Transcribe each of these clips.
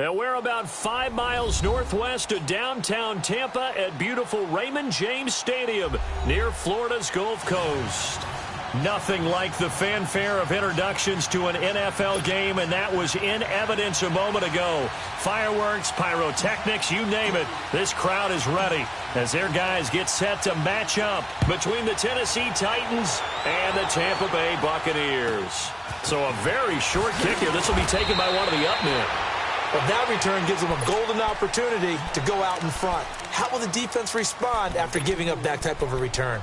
And we're about 5 miles northwest of downtown Tampa at beautiful Raymond James Stadium near Florida's Gulf Coast. Nothing like the fanfare of introductions to an NFL game, and that was in evidence a moment ago. Fireworks, pyrotechnics, you name it. This crowd is ready as their guys get set to match up between the Tennessee Titans and the Tampa Bay Buccaneers. So a very short kick here. This will be taken by one of the up men. Well, that return gives them a golden opportunity to go out in front. How will the defense respond after giving up that type of a return?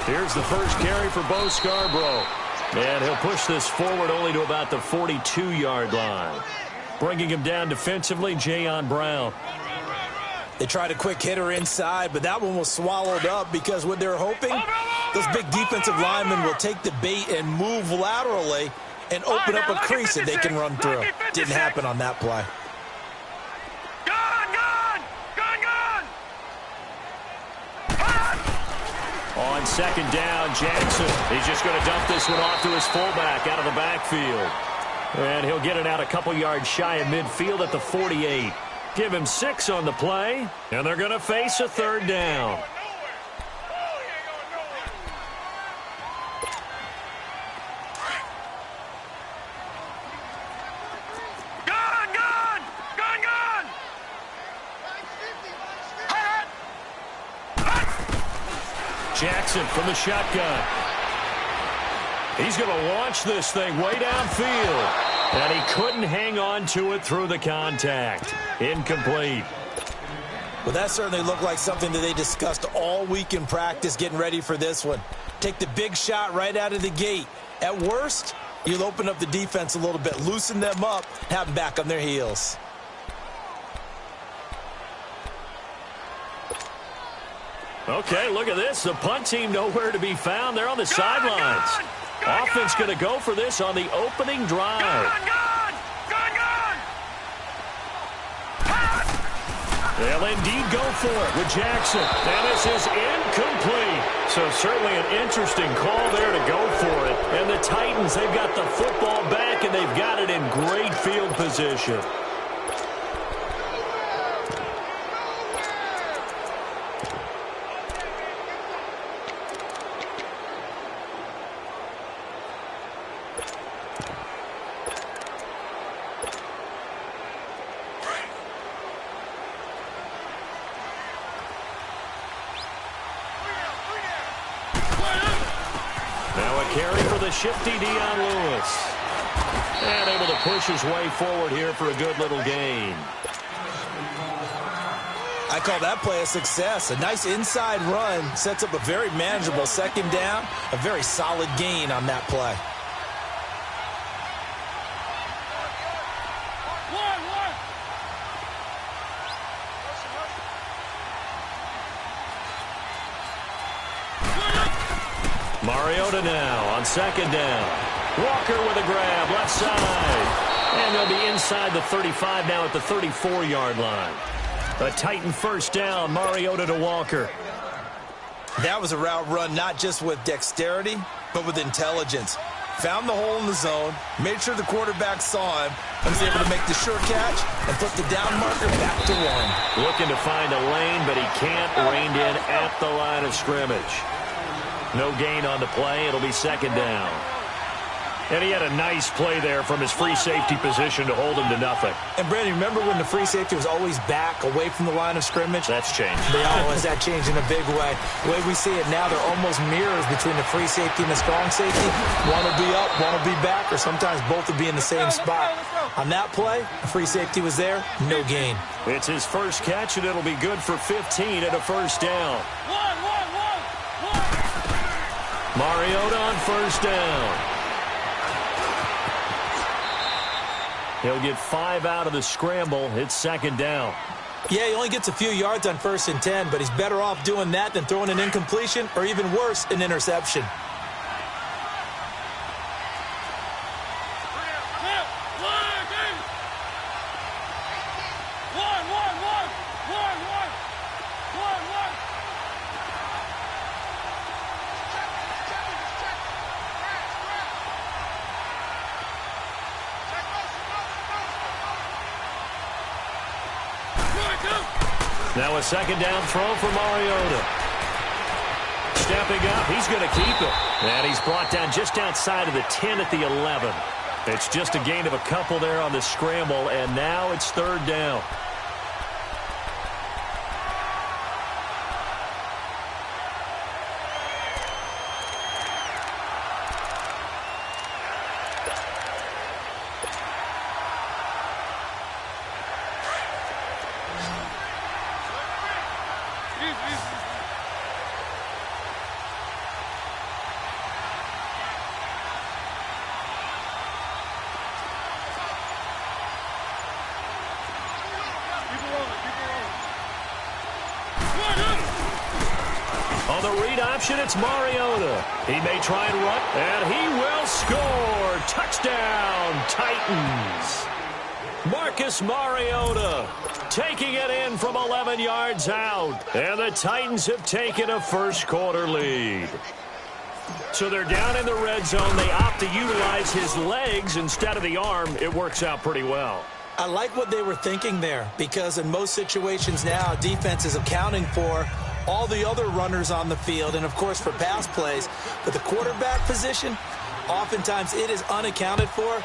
Here's the first carry for Bo Scarborough. And he'll push this forward only to about the 42-yard line. Bringing him down defensively, Jayon Brown. They tried a quick hitter inside, but that one was swallowed up because what they're hoping, those big defensive linemen will take the bait and move laterally and open up a crease that they can run through. Didn't happen on that play. On second down, Jackson. He's just going to dump this one off to his fullback out of the backfield. And he'll get it out a couple yards shy of midfield at the 48. Give him 6 on the play, and they're going to face a third down. Jackson from the shotgun. He's going to launch this thing way downfield. And he couldn't hang on to it through the contact. Incomplete. Well, that certainly looked like something that they discussed all week in practice getting ready for this one. Take the big shot right out of the gate. At worst, you'll open up the defense a little bit, loosen them up, have them back on their heels. Okay, look at this. The punt team nowhere to be found. They're on the sidelines. Offense going to go for this on the opening drive. They'll indeed go for it with Jackson. And this is incomplete. So certainly an interesting call there to go for it. And the Titans, they've got the football back, and they've got it in great field position. Carry for the shifty Dion Lewis. And able to push his way forward here for a good little gain. I call that play a success. A nice inside run sets up a very manageable second down. A very solid gain on that play. Mariota now on second down. Walker with a grab, left side. And they'll be inside the 35 now at the 34-yard line. A Titan first down, Mariota to Walker. That was a route run not just with dexterity, but with intelligence. Found the hole in the zone, made sure the quarterback saw him, and was able to make the short catch and put the down marker back to 1. Looking to find a lane, but he can't. Reined in at the line of scrimmage. No gain on the play. It'll be second down. And he had a nice play there from his free safety position to hold him to nothing. And, Brandon, remember when the free safety was always back away from the line of scrimmage? That's changed. That changed in a big way. The way we see it now, they're almost mirrors between the free safety and the strong safety. One will be up, one will be back, or sometimes both will be in the same spot. On that play, the free safety was there, no gain. It's his first catch, and it'll be good for 15 at a first down. Mariota on first down. He'll get 5 out of the scramble. It's second down. Yeah, he only gets a few yards on 1st and 10, but he's better off doing that than throwing an incompletion or even worse, an interception. Now a second down throw for Mariota. Stepping up, he's going to keep it. And he's brought down just outside of the 10 at the 11. It's just a gain of a couple there on the scramble, and now it's third down. On the read option, it's Mariota. He may try and run, and he will score. Touchdown, Titans. Marcus Mariota taking it in from 11 yards out. And the Titans have taken a first-quarter lead. So they're down in the red zone. They opt to utilize his legs instead of the arm. It works out pretty well. I like what they were thinking there, because in most situations now, defense is accounting for all the other runners on the field, and of course for pass plays. But the quarterback position, oftentimes it is unaccounted for.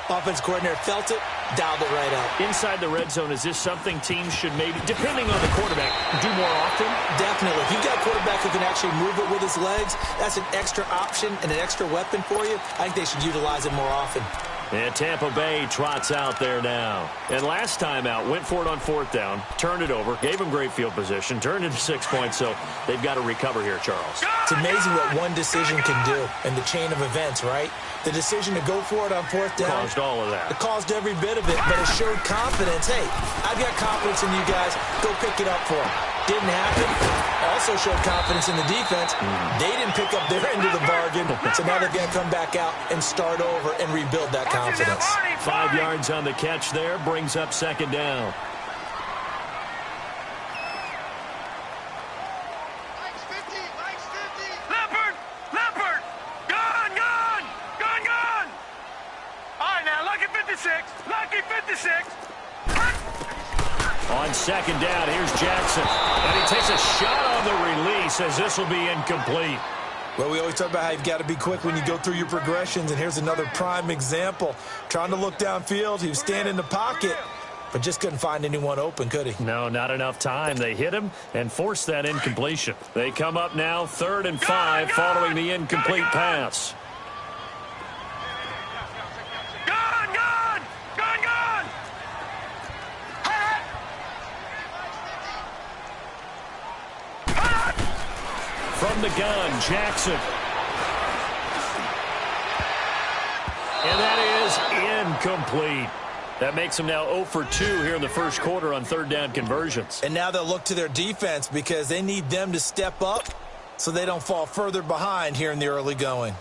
Offense coordinator felt it, dialed it right up. Inside the red zone, is this something teams should maybe, depending on the quarterback, do more often? Definitely. If you've got a quarterback who can actually move it with his legs, that's an extra option and an extra weapon for you. I think they should utilize it more often. And Tampa Bay trots out there now. And last time out, went for it on fourth down, turned it over, gave him great field position, turned into 6 points, so they've got to recover here, Charles. It's amazing what one decision can do in the chain of events, right? The decision to go for it on fourth down. Caused all of that. It caused every bit of it, but it showed confidence. Hey, I've got confidence in you guys. Go pick it up for them. Didn't happen. Also showed confidence in the defense. They didn't pick up their end of the bargain, so now they've got to come back out and start over and rebuild that confidence. 5 yards on the catch there, brings up second down. Leopard! Gone! All right, now, lucky 56. On second down, here's Jackson. And he takes a shot on the release as this will be incomplete. Well, we always talk about how you've got to be quick when you go through your progressions, and here's another prime example. Trying to look downfield, he was standing in the pocket, but just couldn't find anyone open, could he? No, not enough time. They hit him and forced that incompletion. They come up now 3rd and 5 following the incomplete pass. From the gun, Jackson. And that is incomplete. That makes them now 0 for 2 here in the first quarter on third down conversions. And now they'll look to their defense because they need them to step up so they don't fall further behind here in the early going.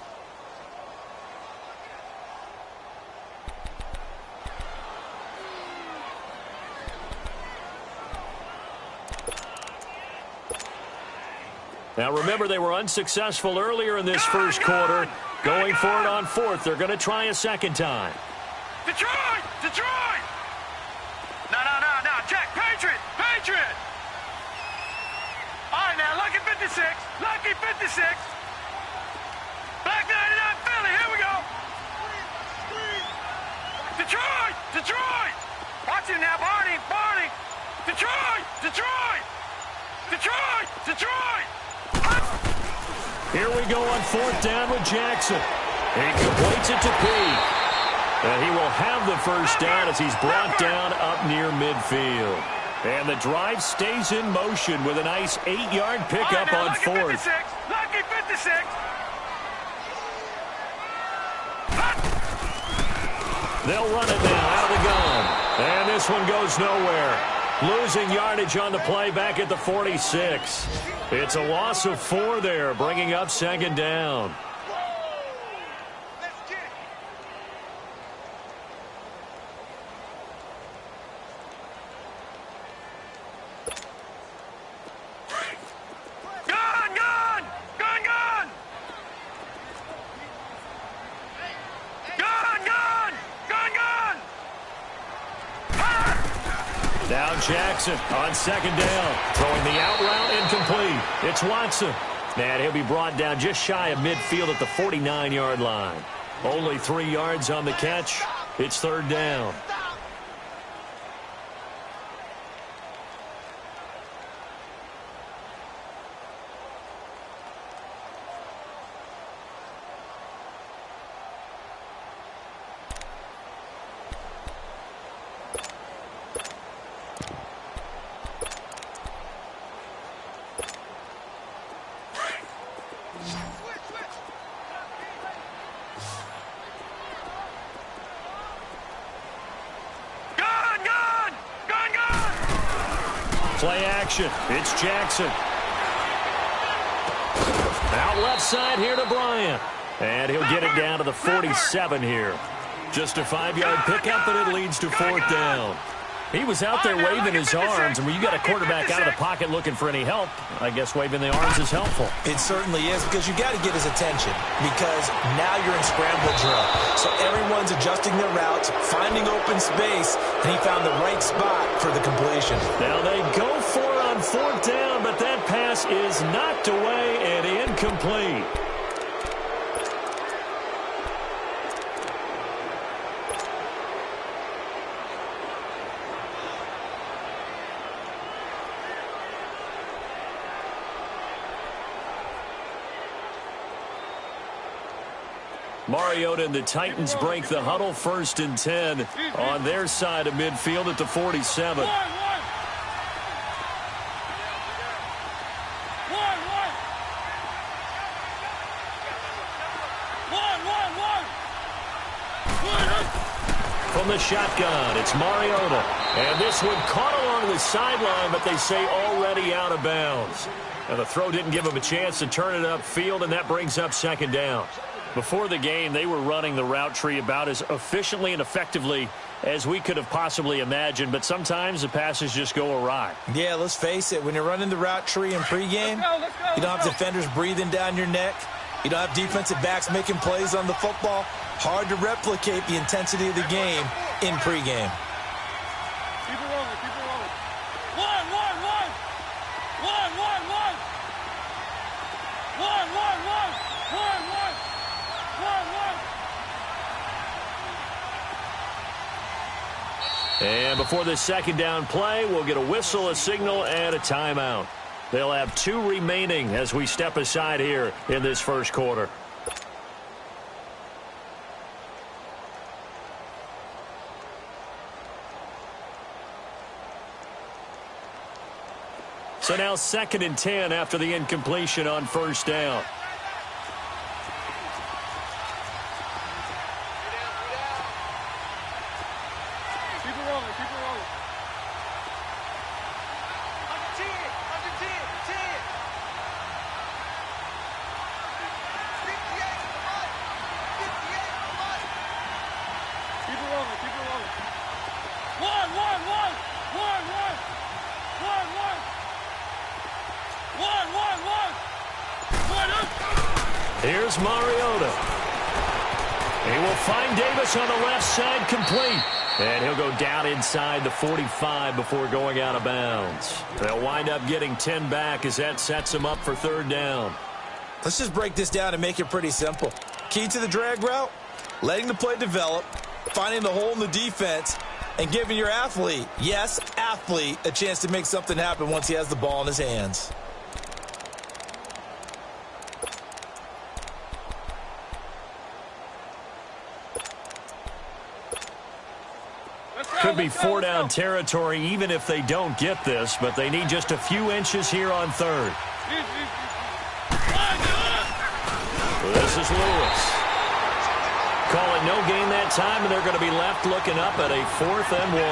Now, remember, they were unsuccessful earlier in this first quarter. Going for it on fourth. They're going to try a second time. Detroit! No. Check. Patriot! All right, now, lucky 56. Black 99 Philly, here we go. Detroit! Watch it now, Barney. Detroit! Here we go on fourth down with Jackson. He completes it to P. And he will have the first down as he's brought down up near midfield. And the drive stays in motion with a nice 8-yard pickup on fourth. Lucky 56. They'll run it now out of the gun. And this one goes nowhere. Losing yardage on the play back at the 46. It's a loss of 4 there, bringing up second down. Now Jackson on second down. Throwing the out route incomplete. It's Watson. And he'll be brought down just shy of midfield at the 49-yard line. Only 3 yards on the catch. It's third down. Play action. It's Jackson. Out left side here to Bryant. And he'll get it down to the 47 here. Just a 5-yard pickup, and it leads to fourth down. He was out there waving his arms, and when you got a quarterback out of the pocket looking for any help, I guess waving the arms is helpful. It certainly is, because you got to get his attention, because now you're in scramble drill. So everyone's adjusting their routes, finding open space, and he found the right spot for the completion. Now they go for it on fourth down, but that pass is knocked away and incomplete. Mariota and the Titans break the huddle, 1st and 10 on their side of midfield at the 47. From the shotgun, it's Mariota. And this one caught along the sideline, but they say already out of bounds. And the throw didn't give him a chance to turn it upfield, and that brings up second down. Before the game, they were running the route tree about as efficiently and effectively as we could have possibly imagined, but sometimes the passes just go awry. Yeah, let's face it. When you're running the route tree in pregame, you don't have defenders breathing down your neck. You don't have defensive backs making plays on the football. Hard to replicate the intensity of the game in pregame. Keep it rolling, keep it rolling. One. And before this second down play, we'll get a whistle, a signal, and a timeout. They'll have 2 remaining as we step aside here in this first quarter. So now 2nd and 10 after the incompletion on first down. Here's Mariota. He will find Davis on the left side, complete. And he'll go down inside the 45 before going out of bounds. They'll wind up getting 10 back as that sets him up for third down. Let's just break this down and make it pretty simple. Key to the drag route, letting the play develop, finding the hole in the defense, and giving your athlete, yes, athlete, a chance to make something happen once he has the ball in his hands. Could be 4-down territory even if they don't get this, but they need just a few inches here on third. This is Lewis. Call it no gain that time, and they're going to be left looking up at a 4th and 1.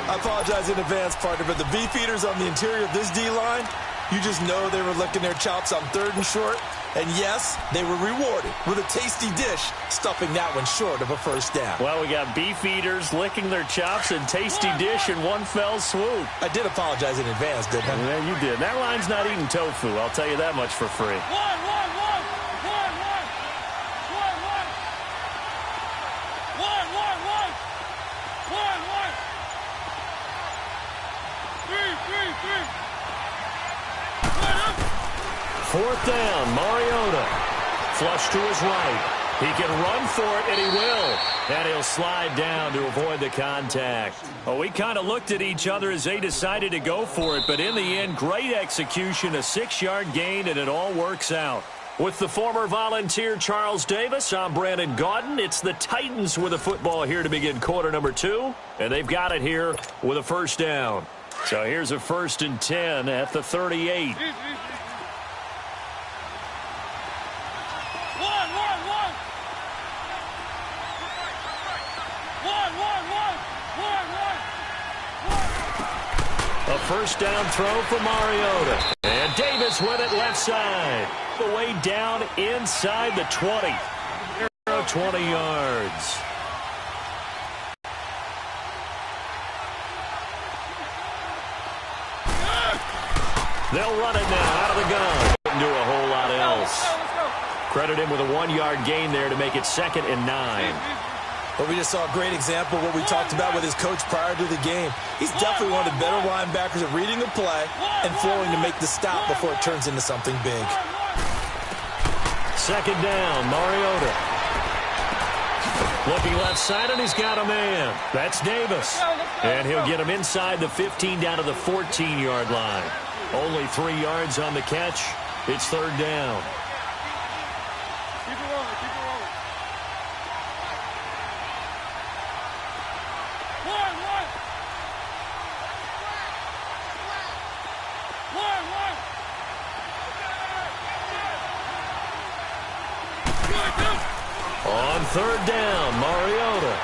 I apologize in advance, partner, but the beefeaters on the interior of this D-line, you just know they were licking their chops on 3rd and short. And yes, they were rewarded with a tasty dish, stuffing that one short of a first down. Well, we got beef eaters licking their chops and tasty dish in one fell swoop. I did apologize in advance, didn't I? Yeah, you did. That line's not eating tofu, I'll tell you that much for free. 4th down, Mariota. Flush to his right. He can run for it, and he will. And he'll slide down to avoid the contact. Well, we kind of looked at each other as they decided to go for it, but in the end, great execution, a 6-yard gain, and it all works out. With the former Volunteer Charles Davis, I'm Brandon Gaudin. It's the Titans with a football here to begin quarter number 2, and they've got it here with a 1st down. So here's a 1st and 10 at the 38. A 1st down throw for Mariota. And Davis with it left side. The way down inside the 20. 20 yards. They'll run it now out of the gun. Couldn't do a whole lot else. Credit him with a 1-yard gain there to make it 2nd and 9. But we just saw a great example of what we talked about with his coach prior to the game. He's definitely one of the better linebackers at reading the play and flowing to make the stop before it turns into something big. 2nd down, Mariota. Looking left side, and he's got a man. That's Davis. And he'll get him inside the 15 down to the 14-yard line. Only 3 yards on the catch. It's 3rd down. On 3rd down, Mariota.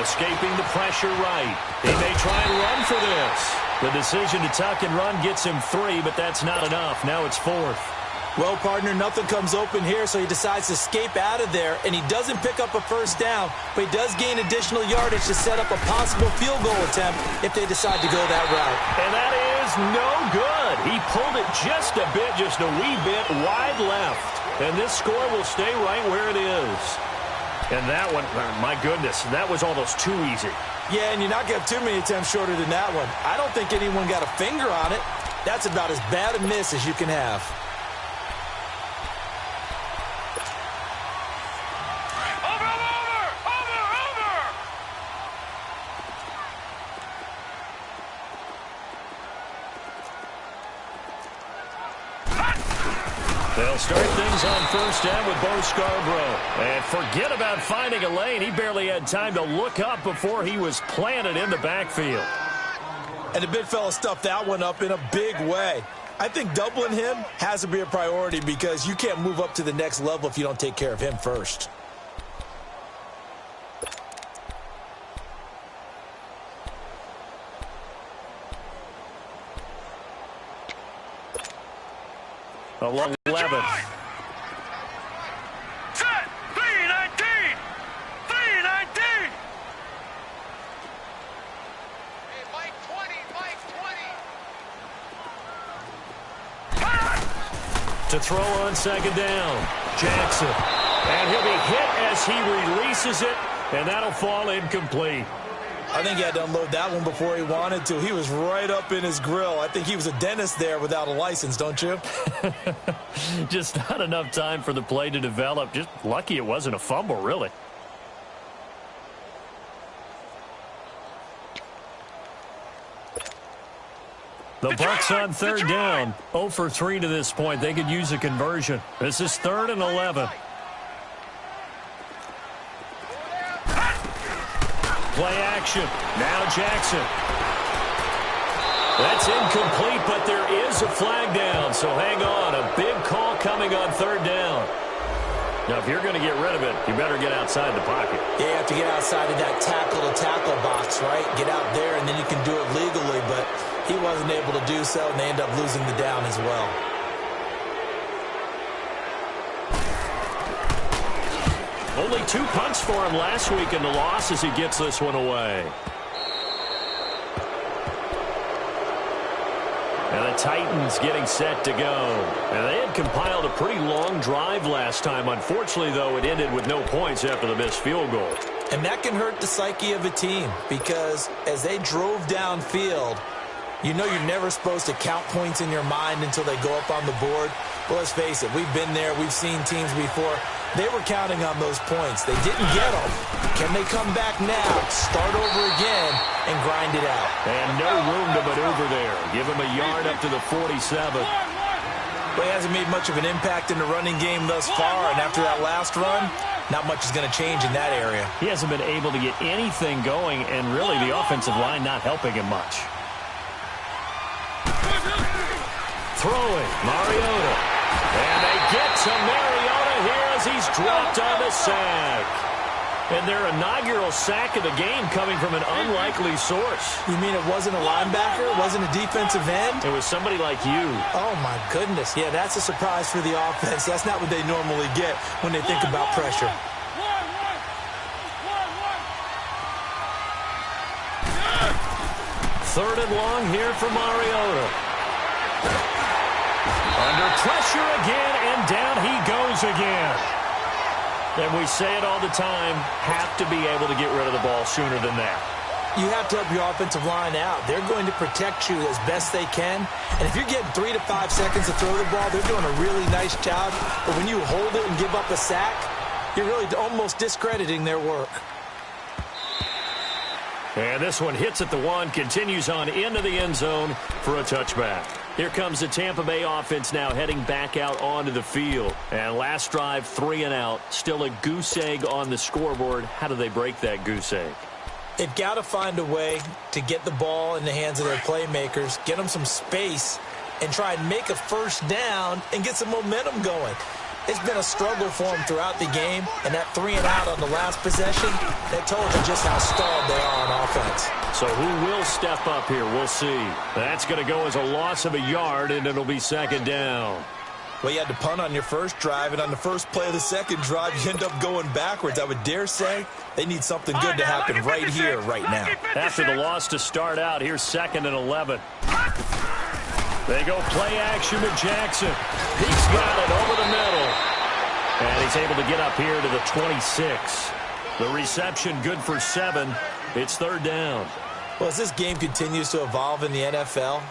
Escaping the pressure right. He may try and run for this. The decision to tuck and run gets him 3, but that's not enough. Now it's 4th. Well, partner, nothing comes open here, so he decides to escape out of there, and he doesn't pick up a 1st down, but he does gain additional yardage to set up a possible field goal attempt if they decide to go that route. And that is no good. He pulled it just a bit, just a wee bit wide left. And this score will stay right where it is. And that one, my goodness, that was almost too easy. Yeah, and you're not going to have too many attempts shorter than that one. I don't think anyone got a finger on it. That's about as bad a miss as you can have. They'll start things on 1st down with Bo Scarborough. And forget about finding a lane. He barely had time to look up before he was planted in the backfield. And the big fella stuffed that one up in a big way. I think doubling him has to be a priority because you can't move up to the next level if you don't take care of him first. Along 11. Set! 319! 319! Hey, Mike 20, Mike 20! To throw on 2nd down, Jackson. And he'll be hit as he releases it, and that'll fall incomplete. I think he had to unload that one before he wanted to. He was right up in his grill. I think he was a dentist there without a license, don't you? Just not enough time for the play to develop. Just lucky it wasn't a fumble, really. The Bucs on 3rd down. 0 for 3 to this point. They could use a conversion. This is 3rd and 11. Play action. Now Jackson. That's incomplete, but there is a flag down, so hang on. A big call coming on 3rd down. Now, if you're going to get rid of it, you better get outside the pocket. Yeah, you have to get outside of that tackle-to-tackle box, right? Get out there, and then you can do it legally, but he wasn't able to do so, and they end up losing the down as well. Only 2 punts for him last week in the loss as he gets this one away. And the Titans getting set to go. And they had compiled a pretty long drive last time. Unfortunately, though, it ended with no points after the missed field goal. And that can hurt the psyche of a team because as they drove downfield, You know you're never supposed to count points in your mind until they go up on the board. Well, let's face it, we've been there. We've seen teams before. They were counting on those points. They didn't get them. Can they come back now, start over again, and grind it out? And no room to maneuver there. Give him a yard up to the 47. Well, he hasn't made much of an impact in the running game thus far, and after that last run, not much is going to change in that area. He hasn't been able to get anything going, and really the offensive line not helping him much. Throwing, Mariota. And they get to Mariota here as he's dropped on the sack. And their inaugural sack of the game coming from an unlikely source. You mean it wasn't a linebacker? It wasn't a defensive end? It was somebody like you. Oh, my goodness. Yeah, that's a surprise for the offense. That's not what they normally get when they think about pressure. Third and long here for Mariota. Under pressure again, and down he goes again. And we say it all the time, have to be able to get rid of the ball sooner than that. You have to help your offensive line out. They're going to protect you as best they can. And if you're getting 3 to 5 seconds to throw the ball, they're doing a really nice job. But when you hold it and give up a sack, you're really almost discrediting their work. And this one hits at the 1, continues on into the end zone for a touchback. Here comes the Tampa Bay offense now heading back out onto the field. And last drive, 3 and out. Still a goose egg on the scoreboard. How do they break that goose egg? They've got to find a way to get the ball in the hands of their playmakers, get them some space, and try and make a first down and get some momentum going. It's been a struggle for them throughout the game, and that 3 and out on the last possession, that told you just how stalled they are on offense. So who will step up here? We'll see. That's going to go as a loss of a yard, and it'll be second down. Well, you had to punt on your first drive, and on the first play of the second drive, you end up going backwards. I would dare say they need something good to happen right here, right now. After the loss to start out, here's 2nd and 11. They go play action to Jackson. He's got it over the middle. And he's able to get up here to the 26. The reception good for 7. It's third down. Well, as this game continues to evolve in the NFL,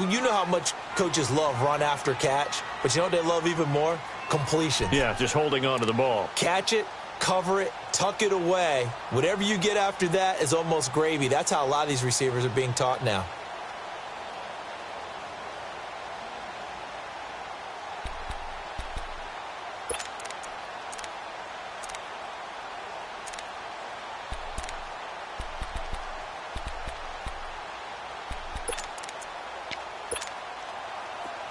you know how much coaches love run after catch, but you know what they love even more? Completion. Yeah, just holding on to the ball. Catch it, cover it, tuck it away. Whatever you get after that is almost gravy. That's how a lot of these receivers are being taught now.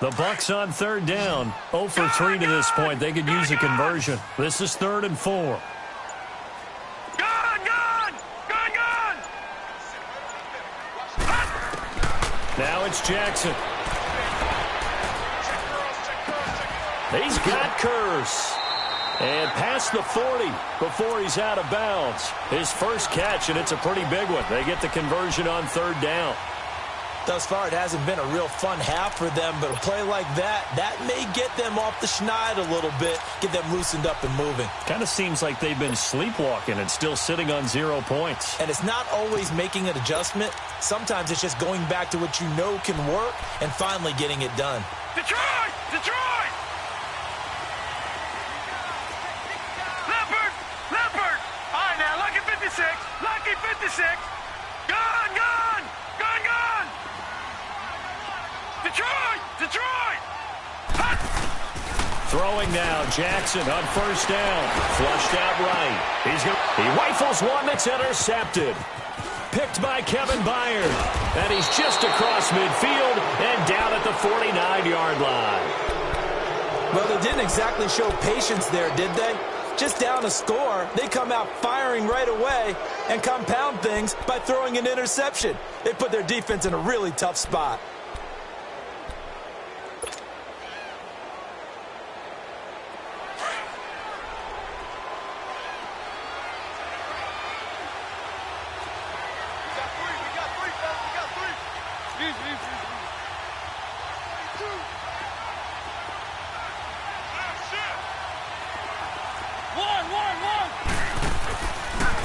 The Bucs on third down. 0 for 3 to this point. They could use a conversion. This is 3rd and 4. Now it's Jackson. He's got Curse. And past the 40 before he's out of bounds. His first catch, and it's a pretty big one. They get the conversion on third down. Thus far, it hasn't been a real fun half for them, but a play like that may get them off the schneid a little bit, get them loosened up and moving. Kind of seems like they've been sleepwalking and still sitting on 0 points. And it's not always making an adjustment. Sometimes it's just going back to what you know can work and finally getting it done. Detroit! Detroit! Leopard! Leopard! All right, now, lucky 56. Lucky 56. Gone! Gone! Gone! Gone! Detroit! Detroit! Hut! Throwing now, Jackson on first down. Flushed out right. He rifles one that's intercepted. Picked by Kevin Byard. And he's just across midfield and down at the 49-yard line. Well, they didn't exactly show patience there, did they? Just down a score, they come out firing right away and compound things by throwing an interception. They put their defense in a really tough spot.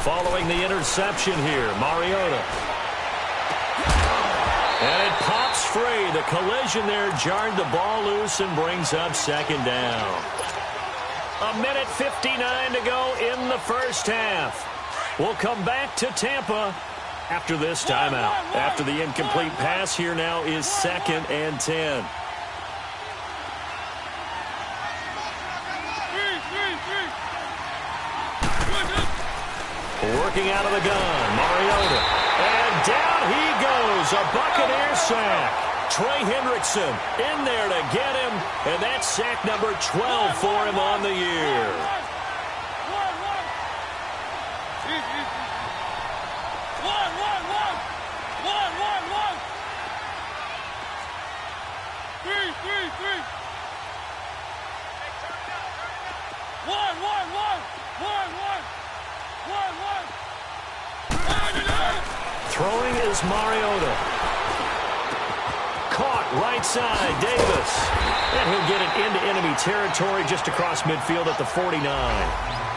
Following the interception here, Mariota. And it pops free. The collision there jarred the ball loose and brings up second down. 1:59 to go in the first half. We'll come back to Tampa after this timeout. After the incomplete pass, here now is 2nd and 10. Working out of the gun, Mariota. And down he goes, a Buccaneers sack. Trey Hendrickson in there to get him, and that's sack number 12 for him on the year. Throwing is Mariota. Caught right side, Davis. And he'll get it into enemy territory just across midfield at the 49.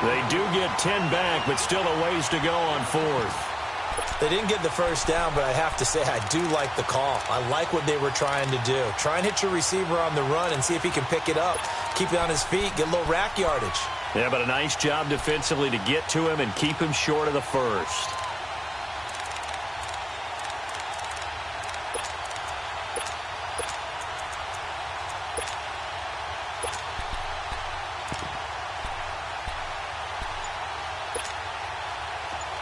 They do get 10 back, but still a ways to go on 4th. They didn't get the first down, but I have to say I do like the call. I like what they were trying to do. Try and hit your receiver on the run and see if he can pick it up. Keep it on his feet, get a little rack yardage. Yeah, but a nice job defensively to get to him and keep him short of the first.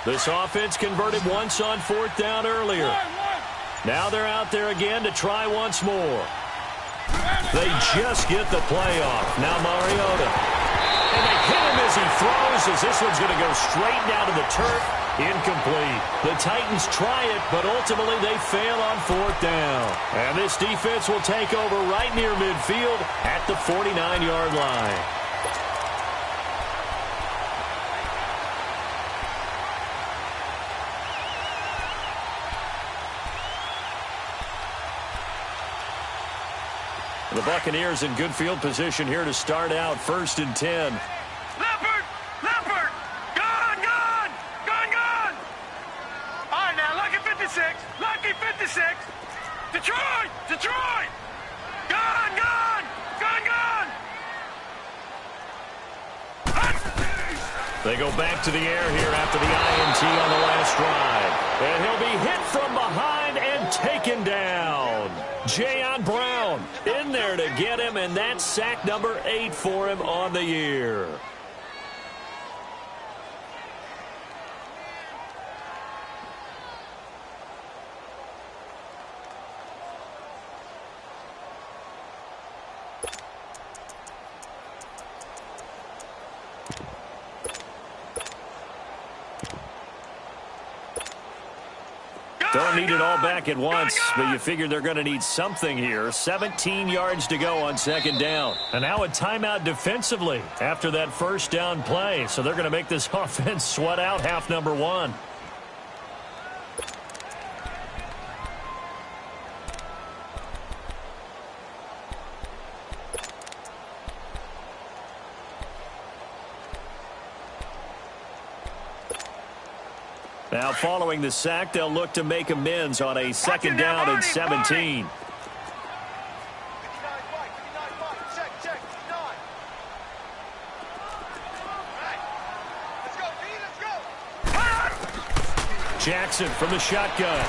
This offense converted once on 4th down earlier. Now they're out there again to try once more. They just get the play off. Now Mariota. And they hit him as he throws, as this one's going to go straight down to the turf. Incomplete. The Titans try it, but ultimately they fail on 4th down. And this defense will take over right near midfield at the 49-yard line. The Buccaneers in good field position here to start out 1st and 10. Leopard! Leopard! Gone! Gone! Gone! Gone! All right, now, lucky 56. Lucky 56. Detroit! Detroit! Gone! Gone! Gone! Gone! They go back to the air here after the INT on the last drive. And he'll be hit from behind and taken down. Jayon Brown in there to get him, and that's sack number 8 for him on the year. Don't need it all back at once, but you figure they're going to need something here. 17 yards to go on 2nd down. And now a timeout defensively after that first down play. So they're going to make this offense sweat out half number 1. Now following the sack, they'll look to make amends on a 2nd down and 17. Jackson from the shotgun.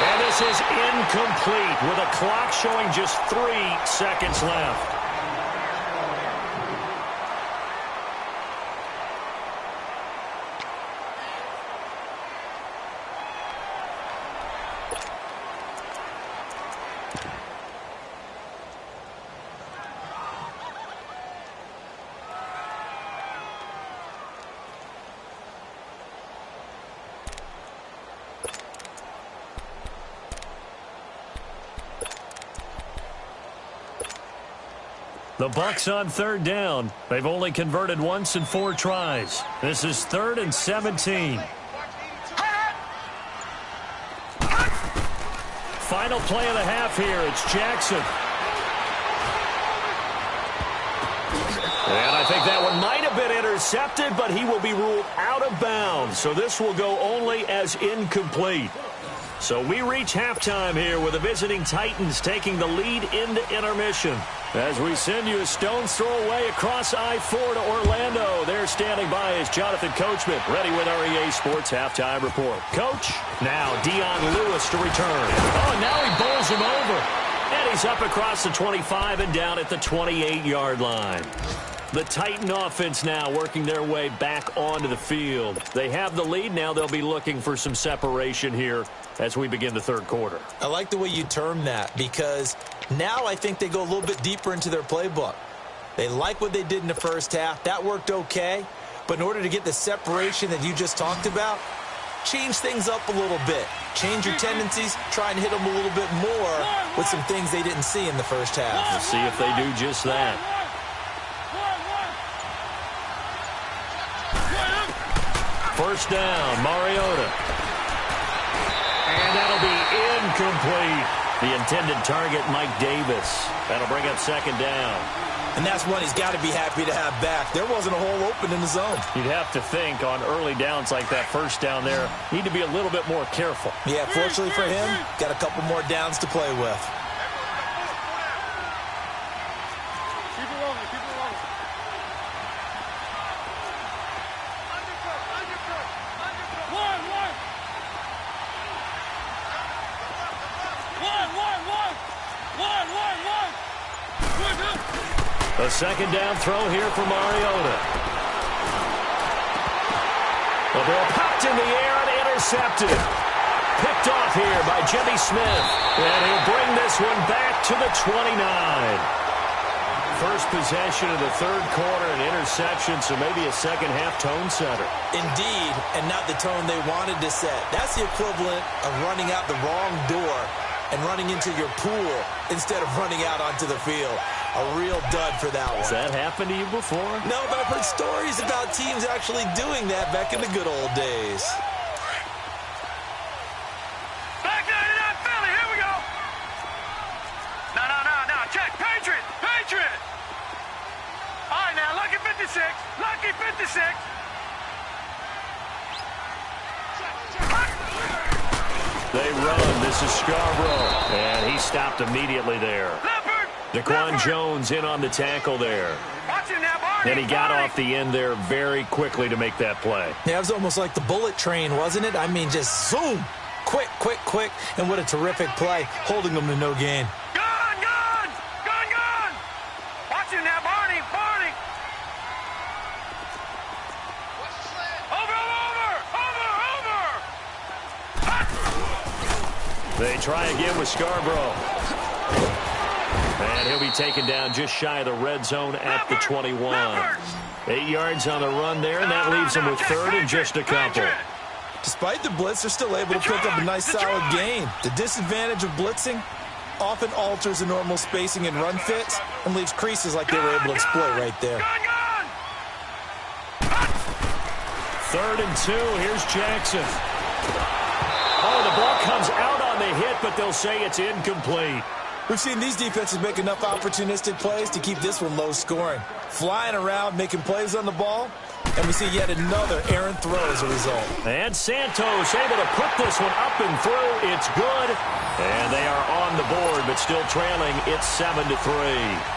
And this is incomplete with a clock showing just 3 seconds left. The Bucs on 3rd down. They've only converted once in 4 tries. This is 3rd and 17. Final play of the half here. It's Jackson. And I think that one might have been intercepted. intercepted, but he will be ruled out of bounds. So this will go only as incomplete. So we reach halftime here with the visiting Titans taking the lead into intermission. As we send you a stone's throw away across I-4 to Orlando. There standing by is Jonathan Coachman, ready with our EA Sports Halftime Report. Coach, now Dion Lewis to return. Oh, now he bowls him over. And he's up across the 25 and down at the 28-yard line. The Titan offense now working their way back onto the field. They have the lead. Now they'll be looking for some separation here as we begin the third quarter. I like the way you term that because now I think they go a little bit deeper into their playbook. They like what they did in the first half. That worked okay. But in order to get the separation that you just talked about, change things up a little bit. Change your tendencies. Try and hit them a little bit more with some things they didn't see in the first half. We'll see if they do just that. First down, Mariota. And that'll be incomplete. The intended target, Mike Davis. That'll bring up second down. And that's one he's got to be happy to have back. There wasn't a hole open in the zone. You'd have to think on early downs like that first down there, need to be a little bit more careful. Yeah, fortunately for him, got a couple more downs to play with. A second down throw here for Mariota. The ball popped in the air and intercepted. Picked off here by Jimmy Smith. And he'll bring this one back to the 29. First possession of the third quarter, an interception, so maybe a second half tone setter. Indeed, and not the tone they wanted to set. That's the equivalent of running out the wrong door and running into your pool instead of running out onto the field. A real dud for that one. Has that happened to you before? No, but I've heard stories about teams actually doing that back in the good old days. Back 99 Philly, here we go. No, check. Patriot. All right, now, lucky 56. They run. This is Scarborough. And he stopped immediately there. Daquan Jones in on the tackle there. And he got off the end there very quickly to make that play. Yeah, it was almost like the bullet train, wasn't it? I mean, just zoom. Quick. And what a terrific play, holding them to no gain. Gone. Watch him now, Barney. Over. They try again with Scarborough. And he'll be taken down just shy of the red zone at the 21. 8 yards on the run there, and that leaves him with third and just a couple. Despite the blitz, they're still able to pick up a nice solid gain. The disadvantage of blitzing often alters the normal spacing and run fits and leaves creases like they were able to exploit right there. Third and 2, here's Jackson. Oh, the ball comes out on the hit, but they'll say it's incomplete. We've seen these defenses make enough opportunistic plays to keep this one low scoring. Flying around, making plays on the ball, and we see yet another errant throw as a result. And Santos able to put this one up and through. It's good. And they are on the board, but still trailing. It's 7-3.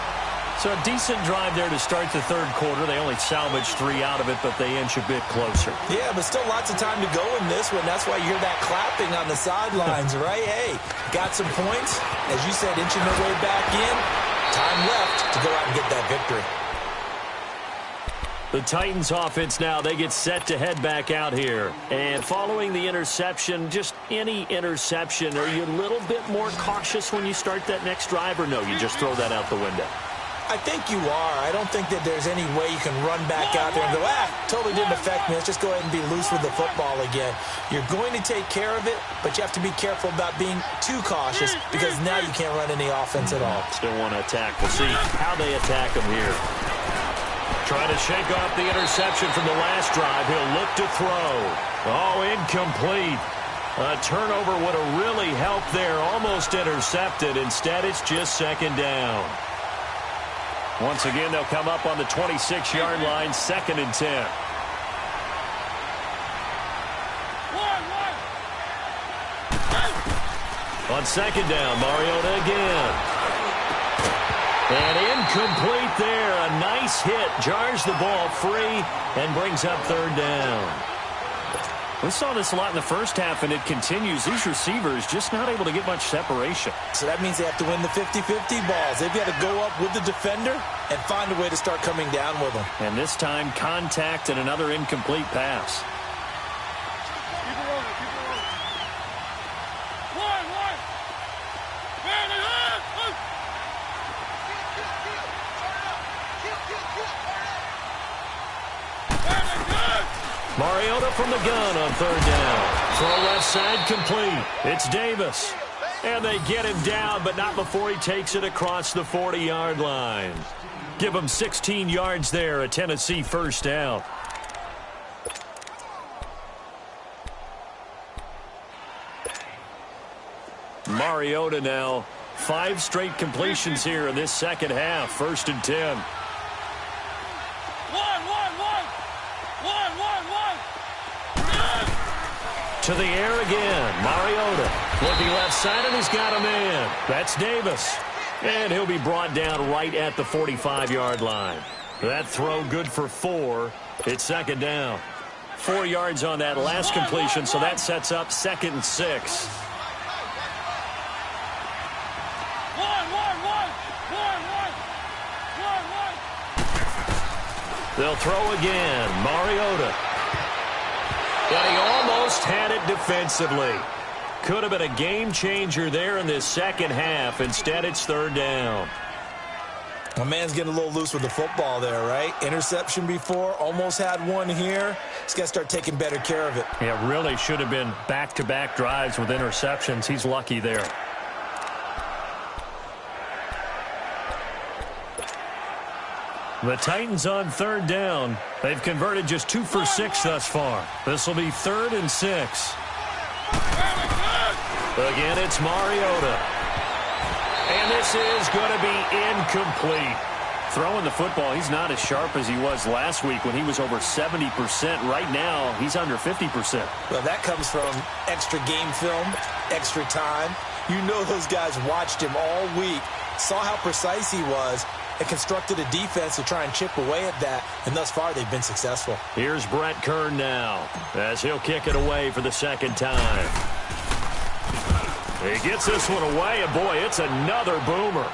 So a decent drive there to start the third quarter. They only salvaged 3 out of it, but they inch a bit closer. Yeah, but still lots of time to go in this one. That's why you hear that clapping on the sidelines, right? Hey, got some points. As you said, inching their way back in. Time left to go out and get that victory. The Titans offense now, they get set to head back out here. And following the interception, just any interception, are you a little bit more cautious when you start that next drive, or no, you just throw that out the window? I think you are. I don't think that there's any way you can run back out there and go, totally didn't affect me. Let's just go ahead and be loose with the football again. You're going to take care of it, but you have to be careful about being too cautious because now you can't run any offense at all. Still want to attack. We'll see how they attack them here. Trying to shake off the interception from the last drive. He'll look to throw. Oh, incomplete. A turnover would have really helped there. Almost intercepted. Instead, it's just second down. Once again, they'll come up on the 26-yard line, 2nd and 10. On 2nd down, Mariota again. And incomplete there. A nice hit. Jars the ball free and brings up 3rd down. We saw this a lot in the first half, and it continues. These receivers just not able to get much separation. So that means they have to win the 50-50 balls. They've got to go up with the defender and find a way to start coming down with them. And this time, contact and another incomplete pass. Mariota from the gun on 3rd down. Throw left side complete. It's Davis. And they get him down, but not before he takes it across the 40-yard line. Give him 16 yards there, a Tennessee 1st down. Mariota now, 5 straight completions here in this second half. 1st and 10. To the air again. Mariota looking left side, and he's got a man. That's Davis. And he'll be brought down right at the 45-yard line. That throw good for 4. It's 2nd down. 4 yards on that last completion, so that sets up 2nd and 6. They'll throw again. Mariota. And he almost had it defensively. Could have been a game changer there in this second half. Instead, it's 3rd down. My man's getting a little loose with the football there, right? Interception before, almost had one here. He's got to start taking better care of it. Yeah, really should have been back-to-back drives with interceptions. He's lucky there. The Titans on 3rd down. They've converted just 2 for 6 thus far. This will be 3rd and 6. Again, it's Mariota. And this is going to be incomplete. Throwing the football, he's not as sharp as he was last week when he was over 70%. Right now, he's under 50%. Well, that comes from extra game film, extra time. You know those guys watched him all week, saw how precise he was, and constructed a defense to try and chip away at that, and thus far they've been successful. Here's Brett Kern now as he'll kick it away for the 2nd time. He gets this one away, and boy, it's another boomer.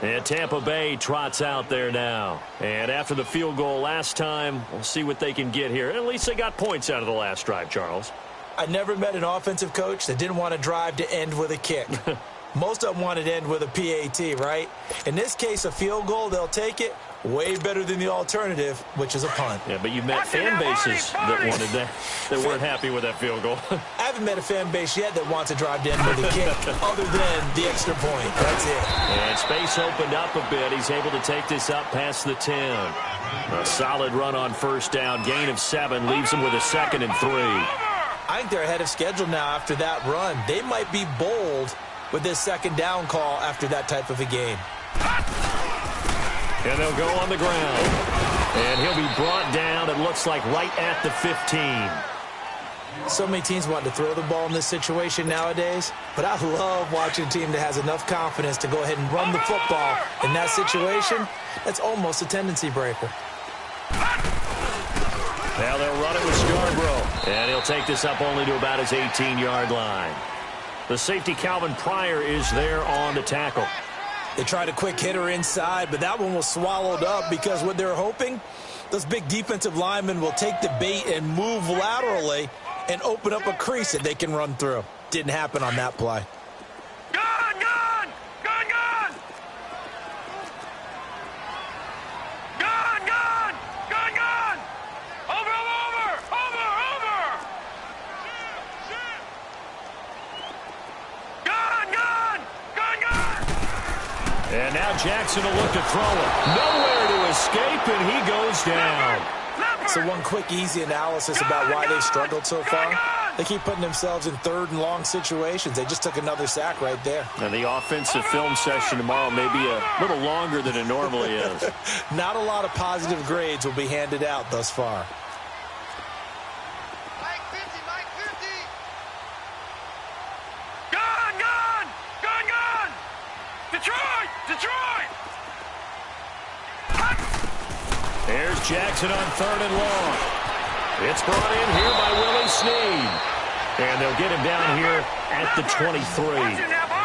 And Tampa Bay trots out there now. And after the field goal last time, we'll see what they can get here. At least they got points out of the last drive, Charles. I never met an offensive coach that didn't want to drive to end with a kick. Most of them wanted to end with a PAT, right? In this case, a field goal, they'll take it. Way better than the alternative, which is a punt. Yeah, but you've met fan bases that wanted that, that weren't happy with that field goal. I haven't met a fan base yet that wants to drive to end with a kick other than the extra point. That's it. And space opened up a bit. He's able to take this up past the 10. A solid run on 1st down. Gain of 7 leaves him with a 2nd and 3. I think they're ahead of schedule now after that run. They might be bold with this 2nd down call after that type of a game. And they'll go on the ground. And he'll be brought down, it looks like, right at the 15. So many teams want to throw the ball in this situation nowadays, but I love watching a team that has enough confidence to go ahead and run the football. In that situation, that's almost a tendency breaker. Now they'll run it with Scarborough. And he'll take this up only to about his 18-yard line. The safety, Calvin Pryor, is there on the tackle. They tried a quick hitter inside, but that one was swallowed up because what they're hoping, those big defensive linemen will take the bait and move laterally and open up a crease that they can run through. Didn't happen on that play. Gone, gone! Gone, gone! Gone, gone! Gone, gone! Over, over, over, over! Gone, gone! Gone, gone! And now Jackson will look to throw it. Nowhere to escape, and he goes down. So one quick, easy analysis about why they've struggled so far. They keep putting themselves in third and long situations. They just took another sack right there. And the offensive film session tomorrow may be a little longer than it normally is. Not a lot of positive grades will be handed out thus far. Mike 50, Mike 50. Gone, gone, gone, gone. Detroit, Detroit. There's Jackson on third and long. It's brought in here by Willie Snead. And they'll get him down here at the 23.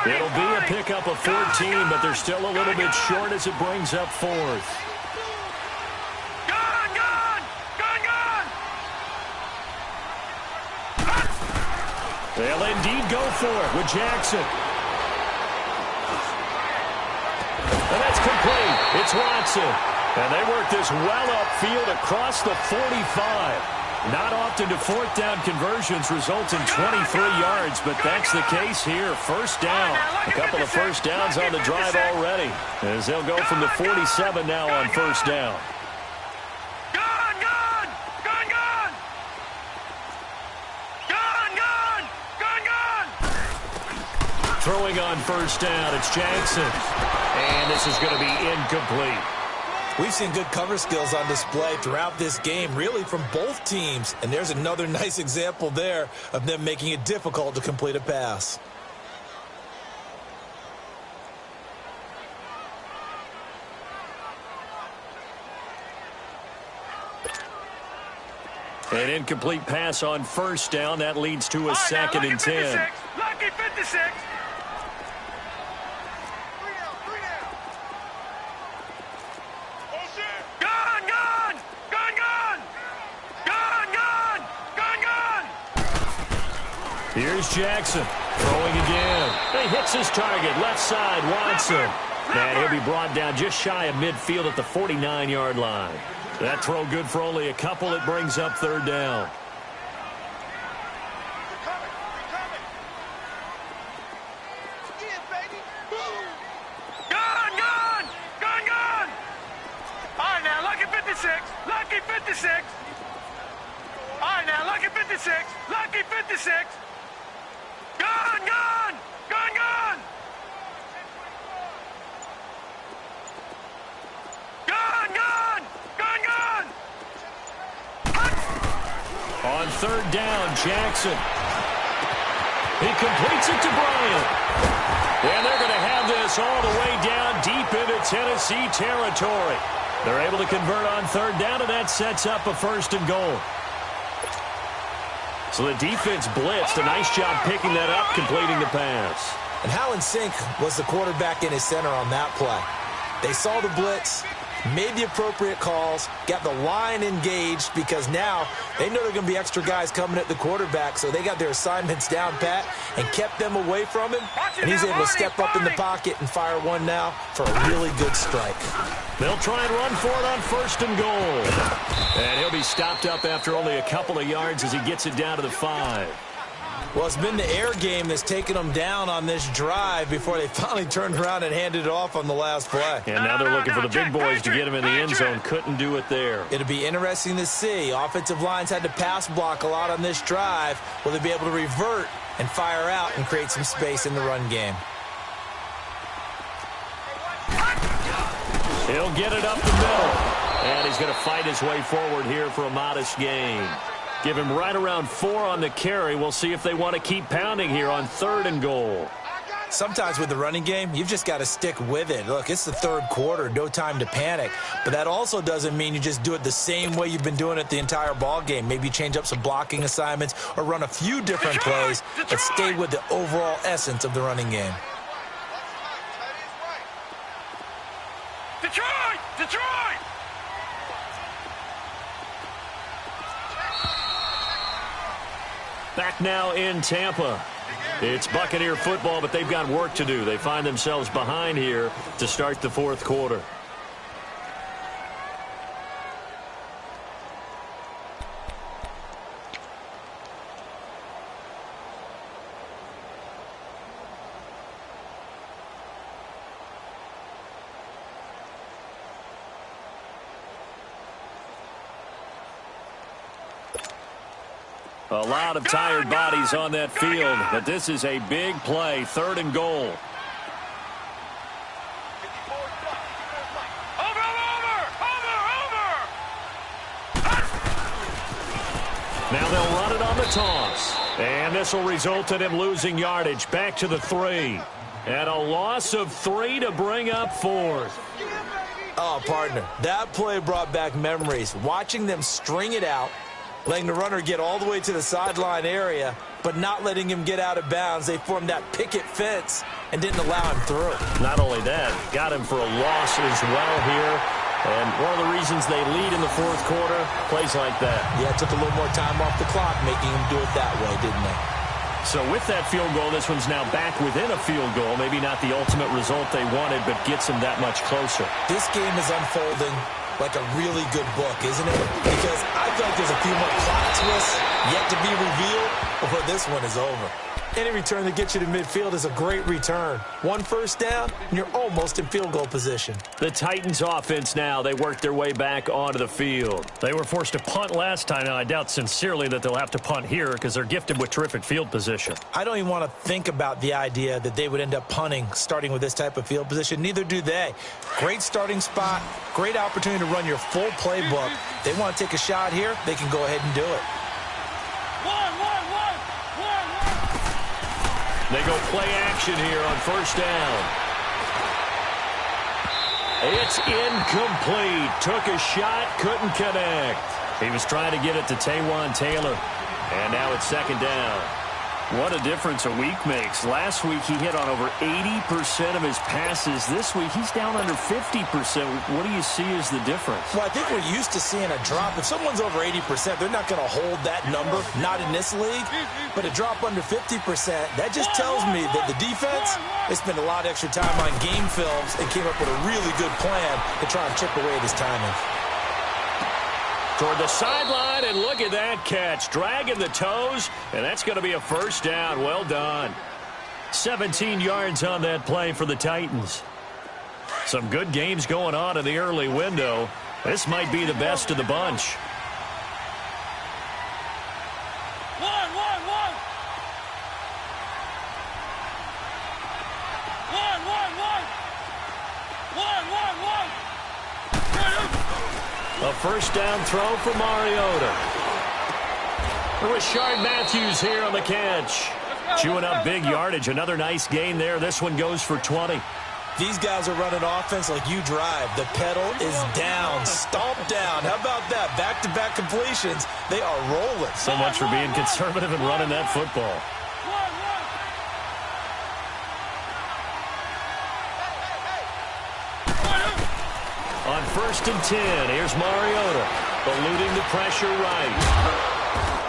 It'll be a pickup of 14, but they're still a little bit short as it brings up fourth. Gone, gone, gone, gone. They'll indeed go for it with Jackson. And that's complete. It's Watson. And they work this well upfield across the 45. Not often do fourth down conversions result in 23 yards, but that's the case here. First down. A couple of first downs on the drive already, as they'll go from the 47 now on first down. Gone, gone, gone, gone. Gone, gone, gone, gone. Throwing on first down, it's Jackson. And this is going to be incomplete. We've seen good cover skills on display throughout this game, really from both teams. And there's another nice example there of them making it difficult to complete a pass. An incomplete pass on first down. That leads to a second and 10. Lucky 56. Gone, gone, gone, gone. Gone, gone, gone, gone. Here's Jackson throwing again. He hits his target, left side, Watson. And he'll be brought down just shy of midfield at the 49-yard line. That throw good for only a couple. It brings up third down. Gone, gone, gone, gone. All right, now, lucky 56. Lucky 56. All right, now, lucky 56. Lucky 56. Gone, gone, gone, gone. Gone, gone, gone, gone. On third down, Jackson. He completes it to Bryant. And they're going to have this all the way down deep into Tennessee territory. They're able to convert on third down, and that sets up a first and goal. So the defense blitzed. A nice job picking that up, completing the pass. And how in sync was the quarterback in his center on that play? They saw the blitz, made the appropriate calls, got the line engaged, because now they know there are going to be extra guys coming at the quarterback, so they got their assignments down pat and kept them away from him, and he's able to step up in the pocket and fire one now for a really good strike. They'll try and run for it on first and goal. And he'll be stopped up after only a couple of yards as he gets it down to the 5. Well, it's been the air game that's taken them down on this drive before they finally turned around and handed it off on the last play. And now they're looking for the big boys to get him in the end zone. Couldn't do it there. It'll be interesting to see. Offensive lines had to pass block a lot on this drive. Will they be able to revert and fire out and create some space in the run game? He'll get it up the middle. And he's going to fight his way forward here for a modest gain. Give him right around 4 on the carry. We'll see if they want to keep pounding here on third and goal. Sometimes with the running game, you've just got to stick with it. Look, it's the third quarter, no time to panic. But that also doesn't mean you just do it the same way you've been doing it the entire ball game. Maybe change up some blocking assignments or run a few different plays, but stay with the overall essence of the running game. Detroit! Detroit! Back now in Tampa. It's Buccaneer football, but they've got work to do. They find themselves behind here to start the fourth quarter. A lot of tired bodies on that field, but this is a big play, 3rd and goal. Now they'll run it on the toss. And this will result in him losing yardage back to the 3. And a loss of 3 to bring up 4th. Oh, partner, that play brought back memories. Watching them string it out, letting the runner get all the way to the sideline area, but not letting him get out of bounds. They formed that picket fence and didn't allow him through. Not only that, got him for a loss as well here. And one of the reasons they lead in the 4th quarter, plays like that. Yeah, it took a little more time off the clock, making him do it that way, didn't they? So with that field goal, this one's now back within a field goal. Maybe not the ultimate result they wanted, but gets them that much closer. This game is unfolding like a really good book, isn't it? Because I feel like there's a few more plot twists yet to be revealed before this one is over. Any return that gets you to midfield is a great return. 1 first down, and you're almost in field goal position. The Titans offense now, they work their way back onto the field. They were forced to punt last time, and I doubt sincerely that they'll have to punt here because they're gifted with terrific field position. I don't even want to think about the idea that they would end up punting starting with this type of field position. Neither do they. Great starting spot, great opportunity to run your full playbook. They want to take a shot here, they can go ahead and do it. They go play action here on 1st down. It's incomplete. Took a shot, couldn't connect. He was trying to get it to Taywan Taylor. And now it's 2nd down. What a difference a week makes. Last week he hit on over 80% of his passes. This week he's down under 50%. What do you see as the difference? Well, I think we're used to seeing a drop. If someone's over 80%, they're not going to hold that number, not in this league. But a drop under 50%, that just tells me that the defense, they spent a lot of extra time on game films and came up with a really good plan to try and chip away at his timing. Toward the sideline, and look at that catch. Dragging the toes, and that's going to be a 1st down. Well done. 17 yards on that play for the Titans. Some good games going on in the early window. This might be the best of the bunch. A 1st down throw for Mariota. Rashard Matthews here on the catch. Chewing up big yardage. Another nice gain there. This one goes for 20. These guys are running offense like you drive. The pedal is down, stomped down. How about that? Back-to-back completions. They are rolling. So much for being conservative and running that football. On 1st and 10, here's Mariota, eluding the pressure right.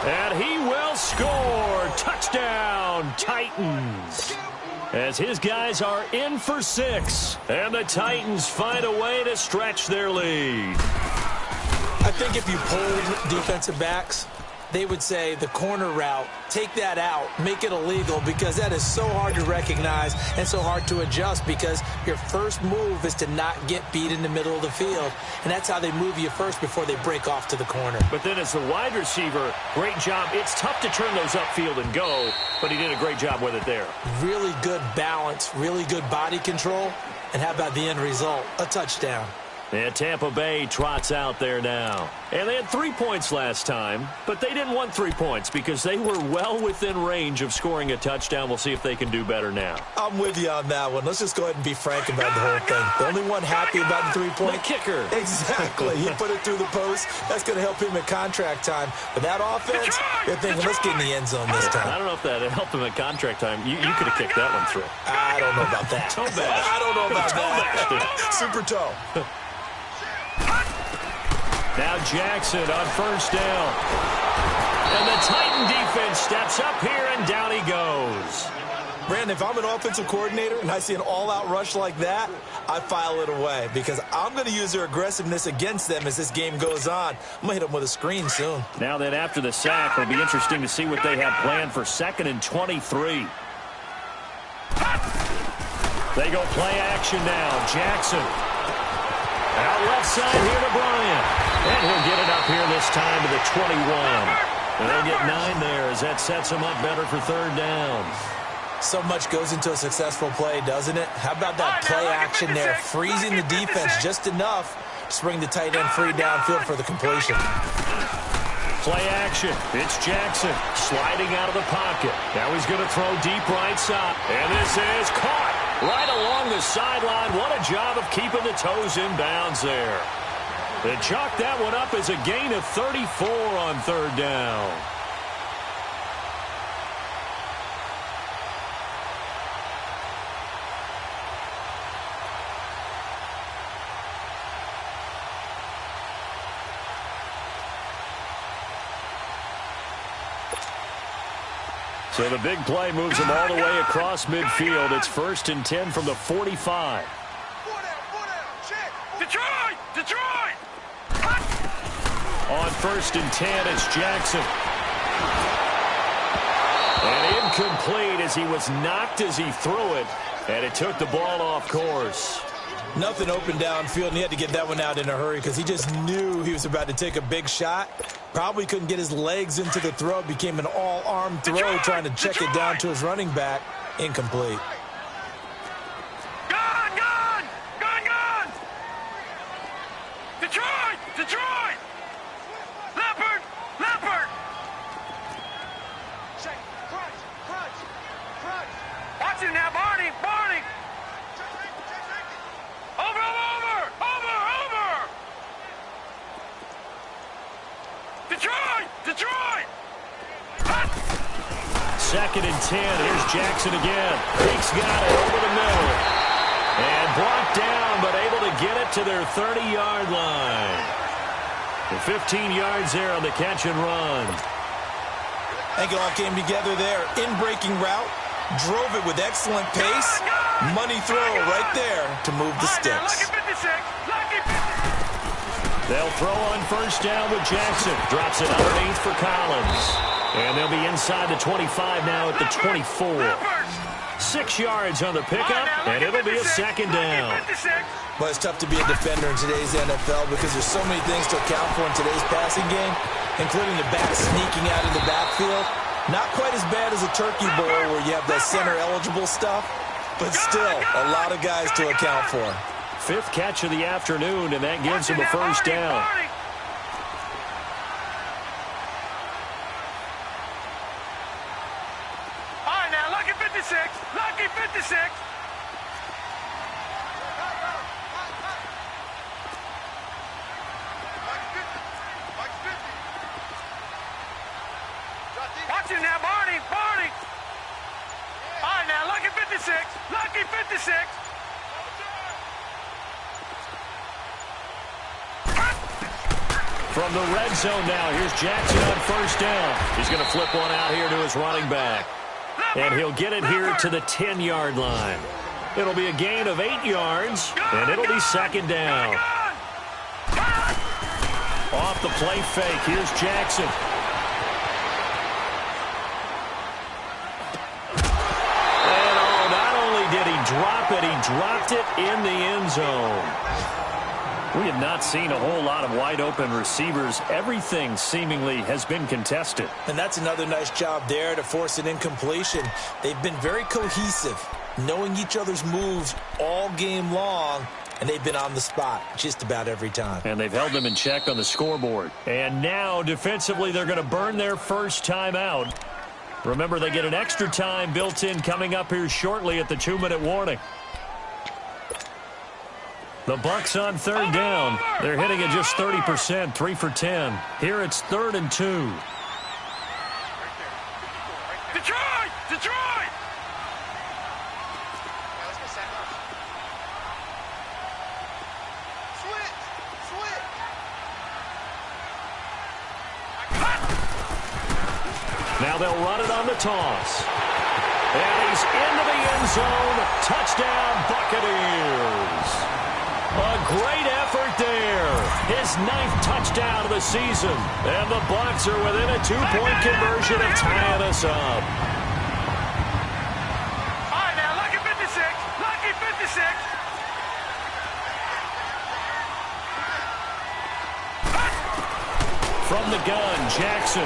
And he will score. Touchdown, Titans. As his guys are in for 6. And the Titans find a way to stretch their lead. I think if you polled defensive backs, they would say the corner route, take that out, make it illegal, because that is so hard to recognize and so hard to adjust, because your first move is to not get beat in the middle of the field, and that's how they move you first before they break off to the corner. But then as the wide receiver, great job. It's tough to turn those upfield and go, but he did a great job with it there. Really good balance, really good body control, and how about the end result? A touchdown. And Tampa Bay trots out there now. And they had 3 points last time, but they didn't want 3 points because they were well within range of scoring a touchdown. We'll see if they can do better now. I'm with you on that one. Let's just go ahead and be frank about the whole thing. The only one happy about the 3-point? The kicker. Exactly. He put it through the post. That's going to help him at contract time. But that offense, they're thinking, let's get in the end zone this time. I don't know if that helped him at contract time. You could have kicked that one through. I don't know about that. Toe bash. I don't know about Toe that. Super toe. Now Jackson on 1st down. And the Titan defense steps up here, and down he goes. Brandon, if I'm an offensive coordinator and I see an all-out rush like that, I file it away because I'm going to use their aggressiveness against them as this game goes on. I'm going to hit them with a screen soon. Now then, after the sack, it'll be interesting to see what they have planned for 2nd and 23. They go play action now. Jackson. Out left side here to Bryant. And he'll get it up here this time to the 21. They'll get 9 there as that sets them up better for third down. So much goes into a successful play, doesn't it? How about that play action there, freezing the defense just enough to bring the tight end free downfield for the completion. Play action. It's Jackson sliding out of the pocket. Now he's going to throw deep right side. And this is caught right along the sideline. What a job of keeping the toes in bounds there. They chalked that one up as a gain of 34 on third down. So the big play moves them all the way across midfield. It's 1st and 10 from the 45. Detroit! Detroit! On 1st and 10, it's Jackson. And incomplete as he was knocked as he threw it. And it took the ball off course. Nothing open downfield, and he had to get that one out in a hurry because he just knew he was about to take a big shot. Probably couldn't get his legs into the throw. Became an all-arm throw trying to check it down to his running back. Incomplete. Gone! Gone! Gone! Gone! Detroit! Detroit! Leopard! Leopard! Crunch! Crunch! Crunch! Watch it now, Barney! Barney! Over! Over! Over! Over! Detroit! Detroit! 2nd and 10. Here's Jackson again. He's got it over the middle. And brought down, but able to get it to their 30-yard line. The 15 yards there on the catch and run. I think it all came together there. In-breaking route. Drove it with excellent pace. Money throw right there to move the sticks. They'll throw on 1st down with Jackson. Drops it underneath for Collins. And they'll be inside the 25 now at the 24. 6 yards on the pickup, and it'll be a 2nd down. Well, it's tough to be a defender in today's NFL because there's so many things to account for in today's passing game, including the back sneaking out in the backfield. Not quite as bad as a turkey bowl where you have that center-eligible stuff, but still a lot of guys to account for. 5th catch of the afternoon, and that gives him a 1st down. All right, now, lucky 56. Lucky 56. Watch it now, Barney. Barney. All right, now, lucky 56. Lucky 56. From the red zone now, here's Jackson on 1st down. He's going to flip one out here to his running back. And he'll get it here to the 10-yard line. It'll be a gain of 8 yards, and it'll be 2nd down. Off the play fake, here's Jackson. And not only did he drop it, he dropped it in the end zone. We have not seen a whole lot of wide-open receivers. Everything seemingly has been contested. And that's another nice job there to force an incompletion. They've been very cohesive, knowing each other's moves all game long, and they've been on the spot just about every time. And they've held them in check on the scoreboard. And now, defensively, they're going to burn their first time out. Remember, they get an extra time built in coming up here shortly at the 2-minute warning. The Bucs on 3rd down. They're hitting at just 30%, 3 for 10. Here it's 3rd and 2. Detroit! Detroit! Switch! Switch! Now they'll run it on the toss. And he's into the end zone. Touchdown, Buccaneers. A great effort there. His 9th touchdown of the season. And the Bucs are within a 2-point conversion of tying us up. All right, now, lucky 56. Lucky 56. From the gun, Jackson.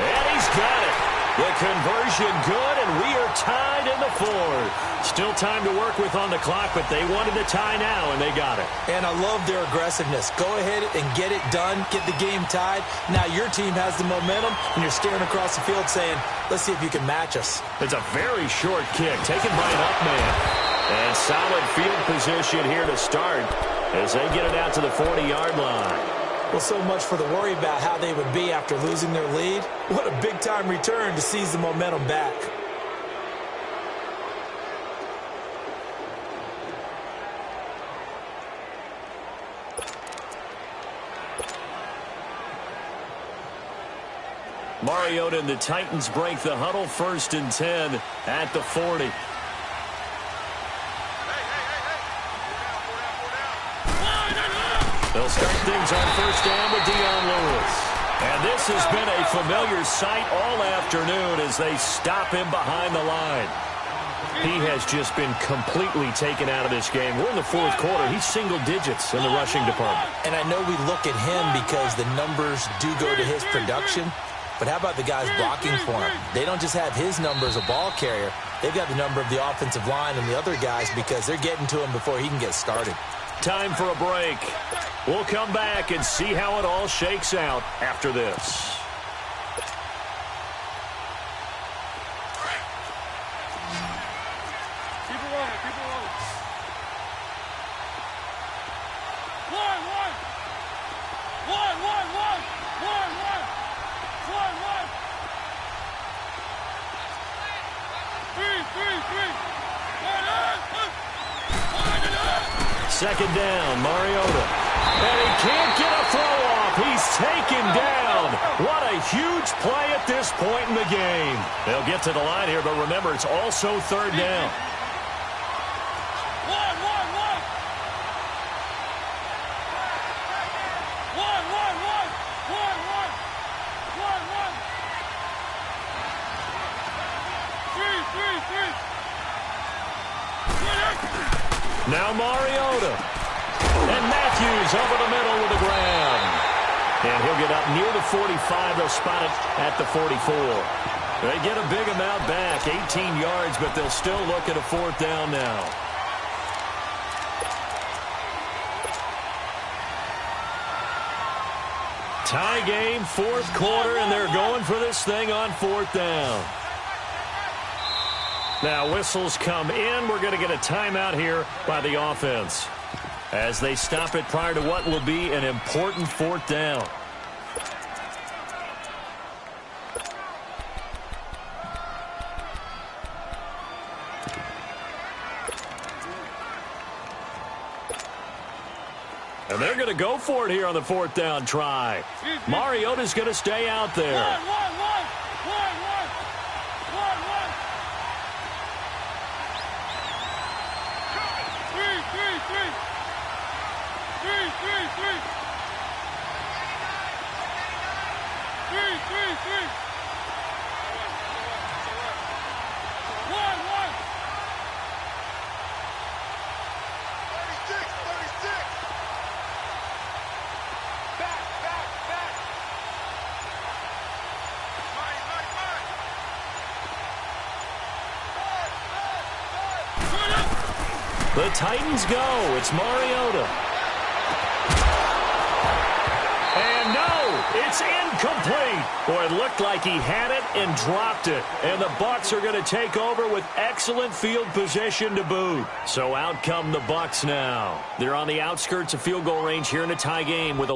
And he's got it. The conversion good, and we are tied in the fourth. Still time to work with on the clock, but they wanted to tie now, and they got it. And I love their aggressiveness. Go ahead and get it done, get the game tied. Now your team has the momentum, and you're staring across the field saying, let's see if you can match us. It's a very short kick, taken by an up man. And solid field position here to start as they get it out to the 40-yard line. Well, so much for the worry about how they would be after losing their lead. What a big-time return to seize the momentum back. Mariota and the Titans break the huddle, 1st and 10 at the 40. They'll start things on 1st down with Dion Lewis. And this has been a familiar sight all afternoon as they stop him behind the line. He has just been completely taken out of this game. We're in the 4th quarter. He's single digits in the rushing department. And I know we look at him because the numbers do go to his production. But how about the guys blocking for him? They don't just have his number as a ball carrier. They've got the number of the offensive line and the other guys because they're getting to him before he can get started. Time for a break. We'll come back and see how it all shakes out after this. Second down, Mariota. And he can't get a throw off. He's taken down. What a huge play at this point in the game. They'll get to the line here, but remember, it's also 3rd down. Now Mariota. And Matthews over the middle with the grab. And he'll get up near the 45. They'll spot it at the 44. They get a big amount back, 18 yards, but they'll still look at a 4th down now. Tie game, 4th quarter, and they're going for this thing on 4th down. Now whistles come in. We're going to get a timeout here by the offense as they stop it prior to what will be an important 4th down. And they're going to go for it here on the 4th down try. Mariota's going to stay out there. The Titans go. It's Mariota. And no, it's incomplete. Boy, it looked like he had it and dropped it. And the Bucs are going to take over with excellent field position to boot. So out come the Bucs now. They're on the outskirts of field goal range here in a tie game with a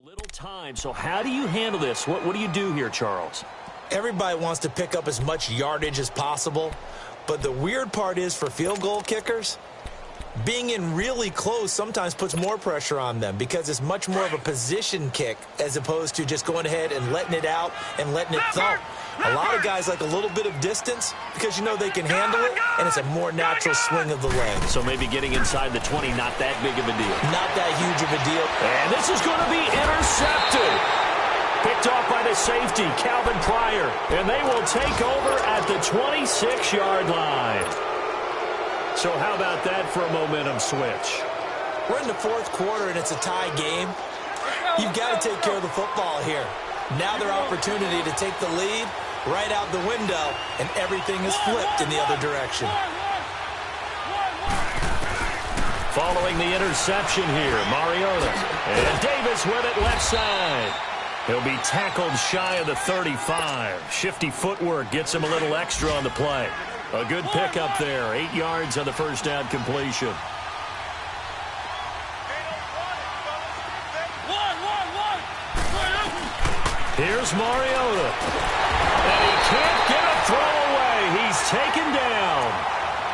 little time. So how do you handle this? What do you do here, Charles? Everybody wants to pick up as much yardage as possible, but the weird part is for field goal kickers, being in really close sometimes puts more pressure on them because it's much more of a position kick as opposed to just going ahead and letting it out and letting it thump. A lot of guys like a little bit of distance because you know they can handle it, and it's a more natural swing of the leg. So maybe getting inside the 20, not that big of a deal. Not that huge of a deal. And this is going to be intercepted. Picked off by the safety, Calvin Pryor. And they will take over at the 26-yard line. So how about that for a momentum switch? We're in the fourth quarter, and it's a tie game. You've got to take care of the football here. Now their opportunity to take the lead right out the window, and everything is flipped in the other direction. Following the interception here, Mariota. And Davis with it left side. He'll be tackled shy of the 35. Shifty footwork gets him a little extra on the play. A good pickup there. 8 yards on the first down completion. Here's Mariota. And he can't get a throw away. He's taken down.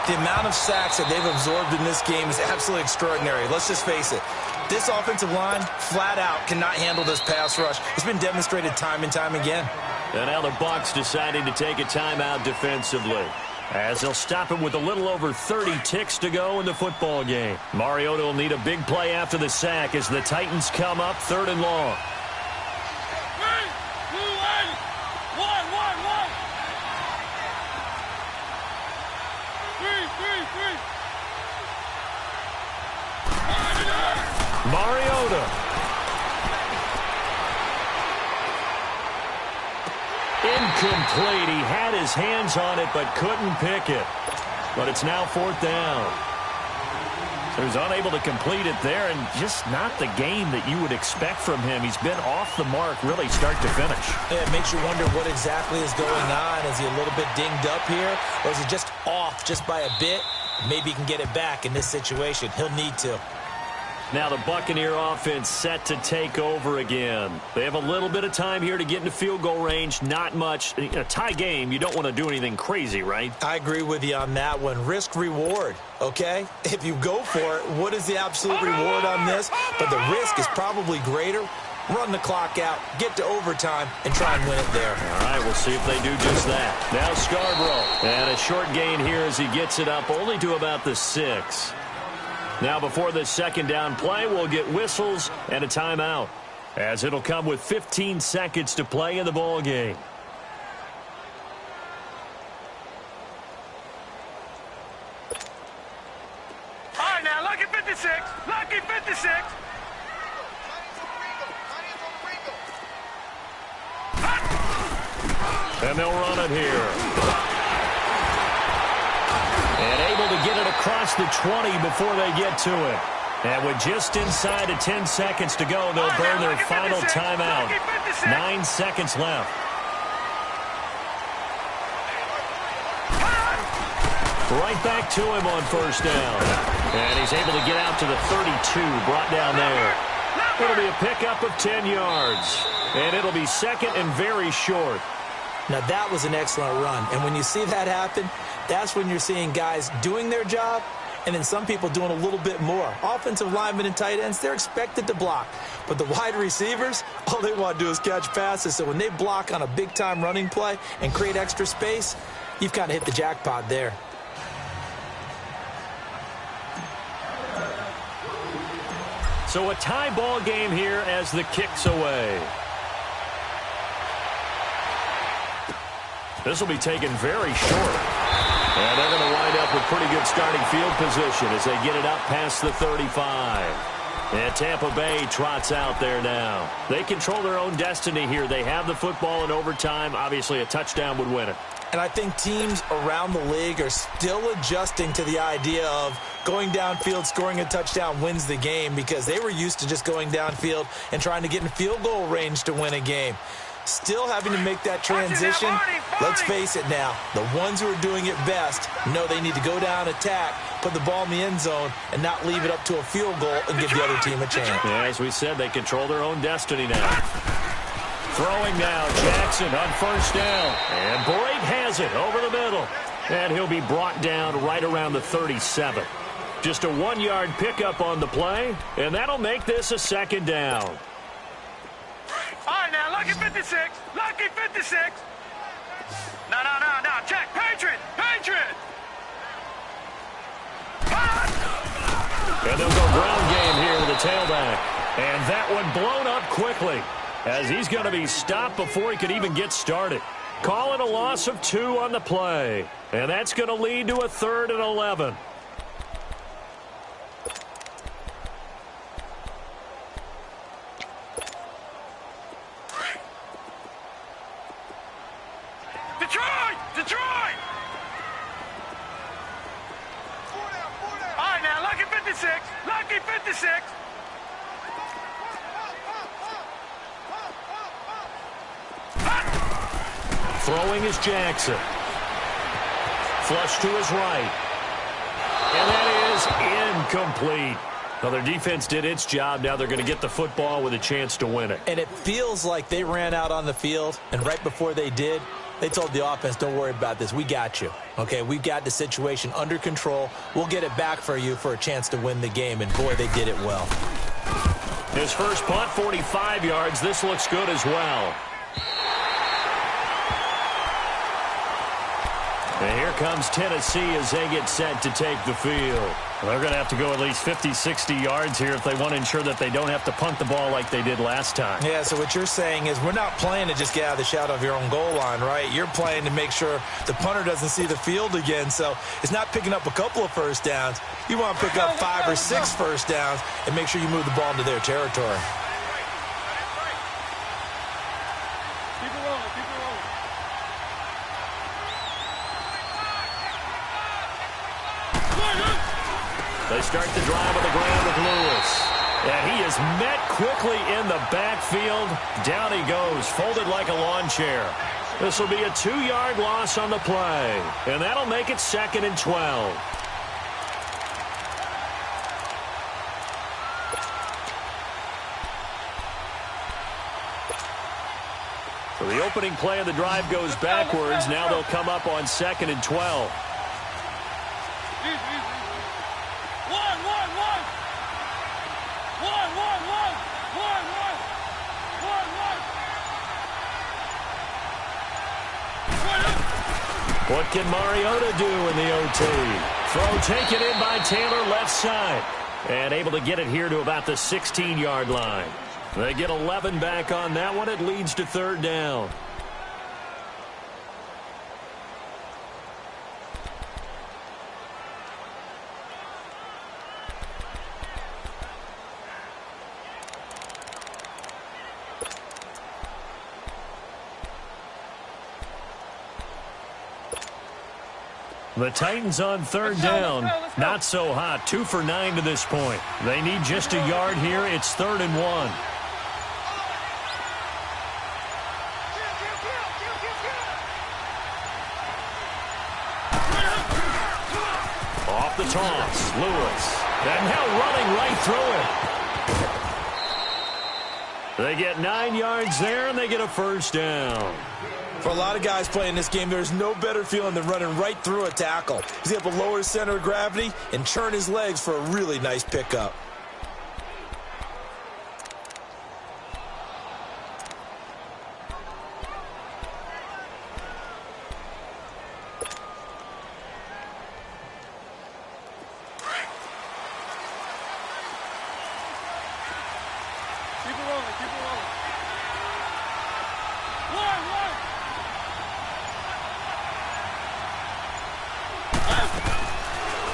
The amount of sacks that they've absorbed in this game is absolutely extraordinary. Let's just face it. This offensive line, flat out, cannot handle this pass rush. It's been demonstrated time and time again. And now the Bucs deciding to take a timeout defensively, as they'll stop him with a little over 30 ticks to go in the football game. Mariota will need a big play after the sack as the Titans come up 3rd and long. Mariota. Incomplete. He had his hands on it but couldn't pick it. But it's now 4th down. So he's unable to complete it there, and just not the game that you would expect from him. He's been off the mark really start to finish. Yeah, it makes you wonder what exactly is going on. Is he a little bit dinged up here, or is he just off just by a bit? Maybe he can get it back in this situation. He'll need to. Now the Buccaneer offense set to take over again. They have a little bit of time here to get into field goal range. Not much. In a tie game, you don't want to do anything crazy, right? I agree with you on that one. Risk-reward, okay? If you go for it, what is the absolute reward on this? But the risk is probably greater. Run the clock out, get to overtime, and try and win it there. All right, we'll see if they do just that. Now Scarborough. And a short gain here as he gets it up only to about the 6. Now before this second down play, we'll get whistles and a timeout, as it'll come with 15 seconds to play in the ball game. All right, now, lucky 56. Lucky 56. And they'll run it here. And able to get it across the 20 before they get to it. And with just inside of 10 seconds to go, they'll burn their final timeout. 9 seconds left. Right back to him on first down. And he's able to get out to the 32, brought down there. It'll be a pickup of 10 yards. And it'll be second and very short. Now, that was an excellent run. And when you see that happen, that's when you're seeing guys doing their job and then some people doing a little bit more. Offensive linemen and tight ends, they're expected to block. But the wide receivers, all they want to do is catch passes. So when they block on a big-time running play and create extra space, you've kind of hit the jackpot there. So a tie ball game here as the kick's away. This will be taken very short. And they're going to wind up with pretty good starting field position as they get it up past the 35. And Tampa Bay trots out there now. They control their own destiny here. They have the football in overtime. Obviously, a touchdown would win it. And I think teams around the league are still adjusting to the idea of going downfield, scoring a touchdown wins the game, because they were used to just going downfield and trying to get in field goal range to win a game. Still having to make that transition. Let's face it now, the ones who are doing it best know they need to go down, attack, put the ball in the end zone, and not leave it up to a field goal and give the other team a chance. Yeah, as we said, they control their own destiny now. Throwing now, Jackson on first down. And Boyd has it over the middle. And he'll be brought down right around the 37. Just a 1-yard pickup on the play, and that'll make this a second down. All right, now, lucky 56. Lucky 56. No. Check. Patriot. And they'll go ground game here with the tailback. And that one blown up quickly, as he's going to be stopped before he could even get started. Call it a loss of 2 on the play. And that's going to lead to a 3rd and 11. 56. Lucky 56. Throwing is Jackson. Flush to his right. And that is incomplete. Well, their defense did its job. Now they're going to get the football with a chance to win it. And it feels like they ran out on the field, and right before they did, they told the offense, don't worry about this. We got you. Okay, we've got the situation under control. We'll get it back for you for a chance to win the game. And, boy, they did it well. His first punt, 45 yards. This looks good as well. And here comes Tennessee as they get set to take the field. They're going to have to go at least 50, 60 yards here if they want to ensure that they don't have to punt the ball like they did last time. Yeah, so what you're saying is we're not playing to just get out of the shadow of your own goal line, right? You're playing to make sure the punter doesn't see the field again. So it's not picking up a couple of first downs. You want to pick up 5 or 6 first downs and make sure you move the ball into their territory. They start the drive on the ground with Lewis. And he is met quickly in the backfield. Down he goes, folded like a lawn chair. This will be a 2-yard loss on the play. And that'll make it 2nd and 12. So the opening play of the drive goes backwards. Now they'll come up on 2nd and 12. What can Mariota do in the OT? Throw taken in by Taylor left side. And able to get it here to about the 16-yard line. They get 11 back on that one. It leads to 3rd down. The Titans on 3rd down. Not so hot. 2 for 9 to this point. They need just a yard here. It's 3rd and 1. Off the toss. Lewis. And now running right through it. They get 9 yards there, and they get a first down. For a lot of guys playing this game, there's no better feeling than running right through a tackle. He's able to lower his center of gravity and churn his legs for a really nice pickup.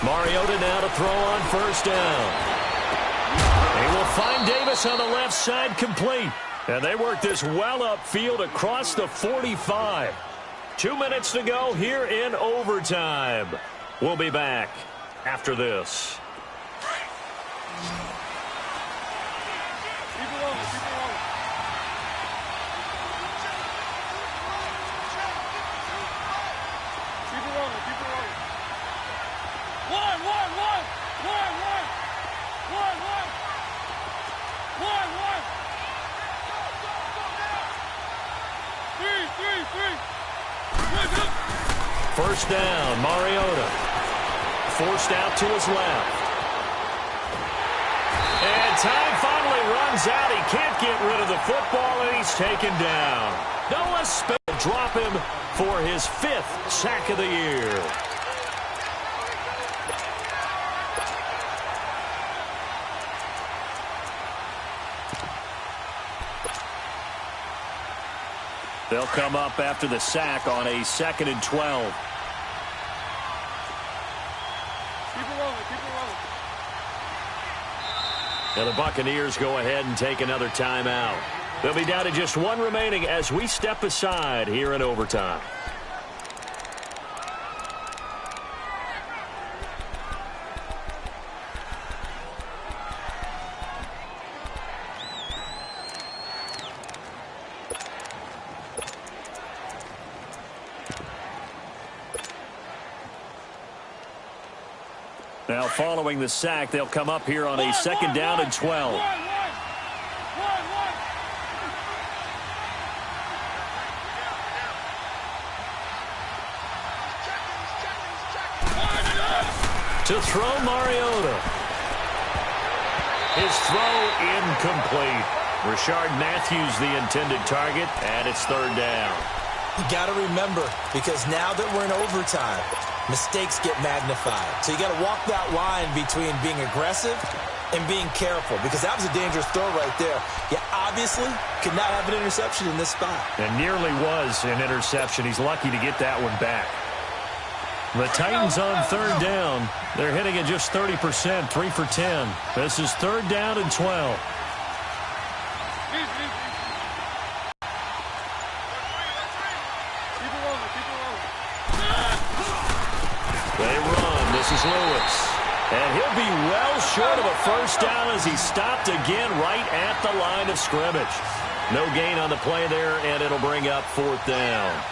Mariota now to throw on 1st down. They will find Davis on the left side, complete. And they work this well upfield across the 45. 2 minutes to go here in overtime. We'll be back after this. First down, Mariota. Forced out to his left. And time finally runs out. He can't get rid of the football, and he's taken down. Noah Spence will drop him for his 5th sack of the year. They'll come up after the sack on a 2nd and 12. Now the Buccaneers go ahead and take another timeout. They'll be down to just 1 remaining as we step aside here in overtime. following the sack. They'll come up here on a 2nd down and 12. To throw, Mariota. His throw incomplete. Rashard Matthews the intended target, and it's 3rd down. You got to remember, because now that we're in overtime, mistakes get magnified. So you got to walk that line between being aggressive and being careful, because that was a dangerous throw right there. You obviously could not have an interception in this spot. And nearly was an interception. He's lucky to get that one back. The Titans on 3rd down. They're hitting at just 30%, 3 for 10. This is 3rd down and 12. They run. This is Lewis. And he'll be well short of a 1st down as he stopped again right at the line of scrimmage. No gain on the play there, and it'll bring up 4th down.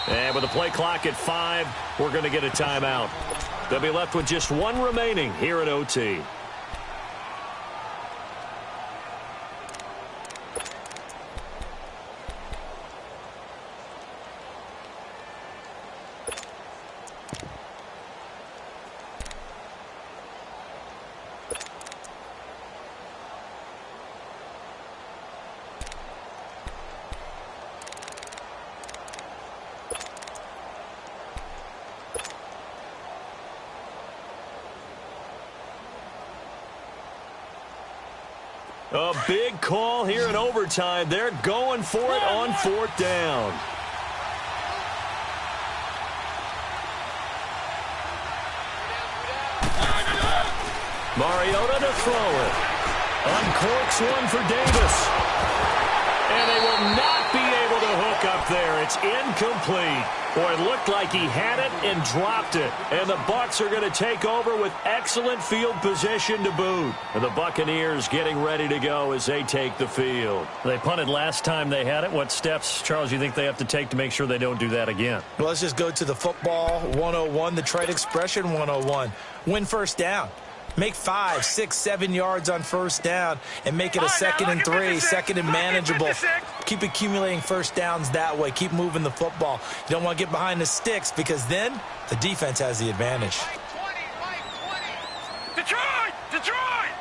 And with the play clock at 5, we're going to get a timeout. They'll be left with just 1 remaining here at OT. A big call here in overtime. They're going for it on 4th down. Mariota to throw it. Uncorks one for Davis. And they will not be able to hook up there. It's incomplete. Boy, it looked like he had it and dropped it. And the Bucs are going to take over with excellent field position to boot. And the Buccaneers getting ready to go as they take the field. They punted last time they had it. What steps, Charles, you think they have to take to make sure they don't do that again? Well, let's just go to the football 101, the trade expression 101. Win 1st down. Make 5, 6, 7 yards on 1st down and make it a 2nd and 3, 2nd and manageable. Keep accumulating 1st downs that way. Keep moving the football. You don't want to get behind the sticks because then the defense has the advantage. Detroit! Detroit!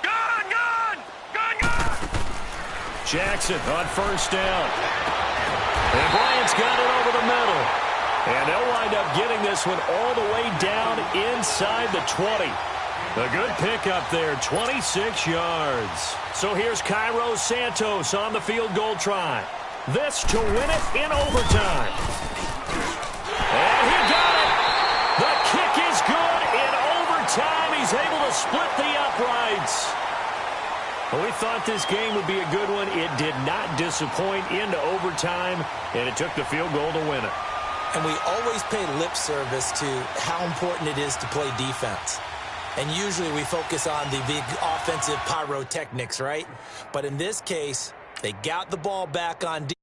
Gun, gun! Gun, gun! Jackson on 1st down. And Bryant's got it over the middle. And they'll wind up getting this one all the way down inside the 20. A good pickup there, 26 yards. So here's Cairo Santos on the field goal try. This to win it in overtime. And he got it. The kick is good in overtime. He's able to split the uprights. Well, we thought this game would be a good one. It did not disappoint into overtime, and it took the field goal to win it. And we always pay lip service to how important it is to play defense. And usually we focus on the big offensive pyrotechnics, right? But in this case, they got the ball back on defense.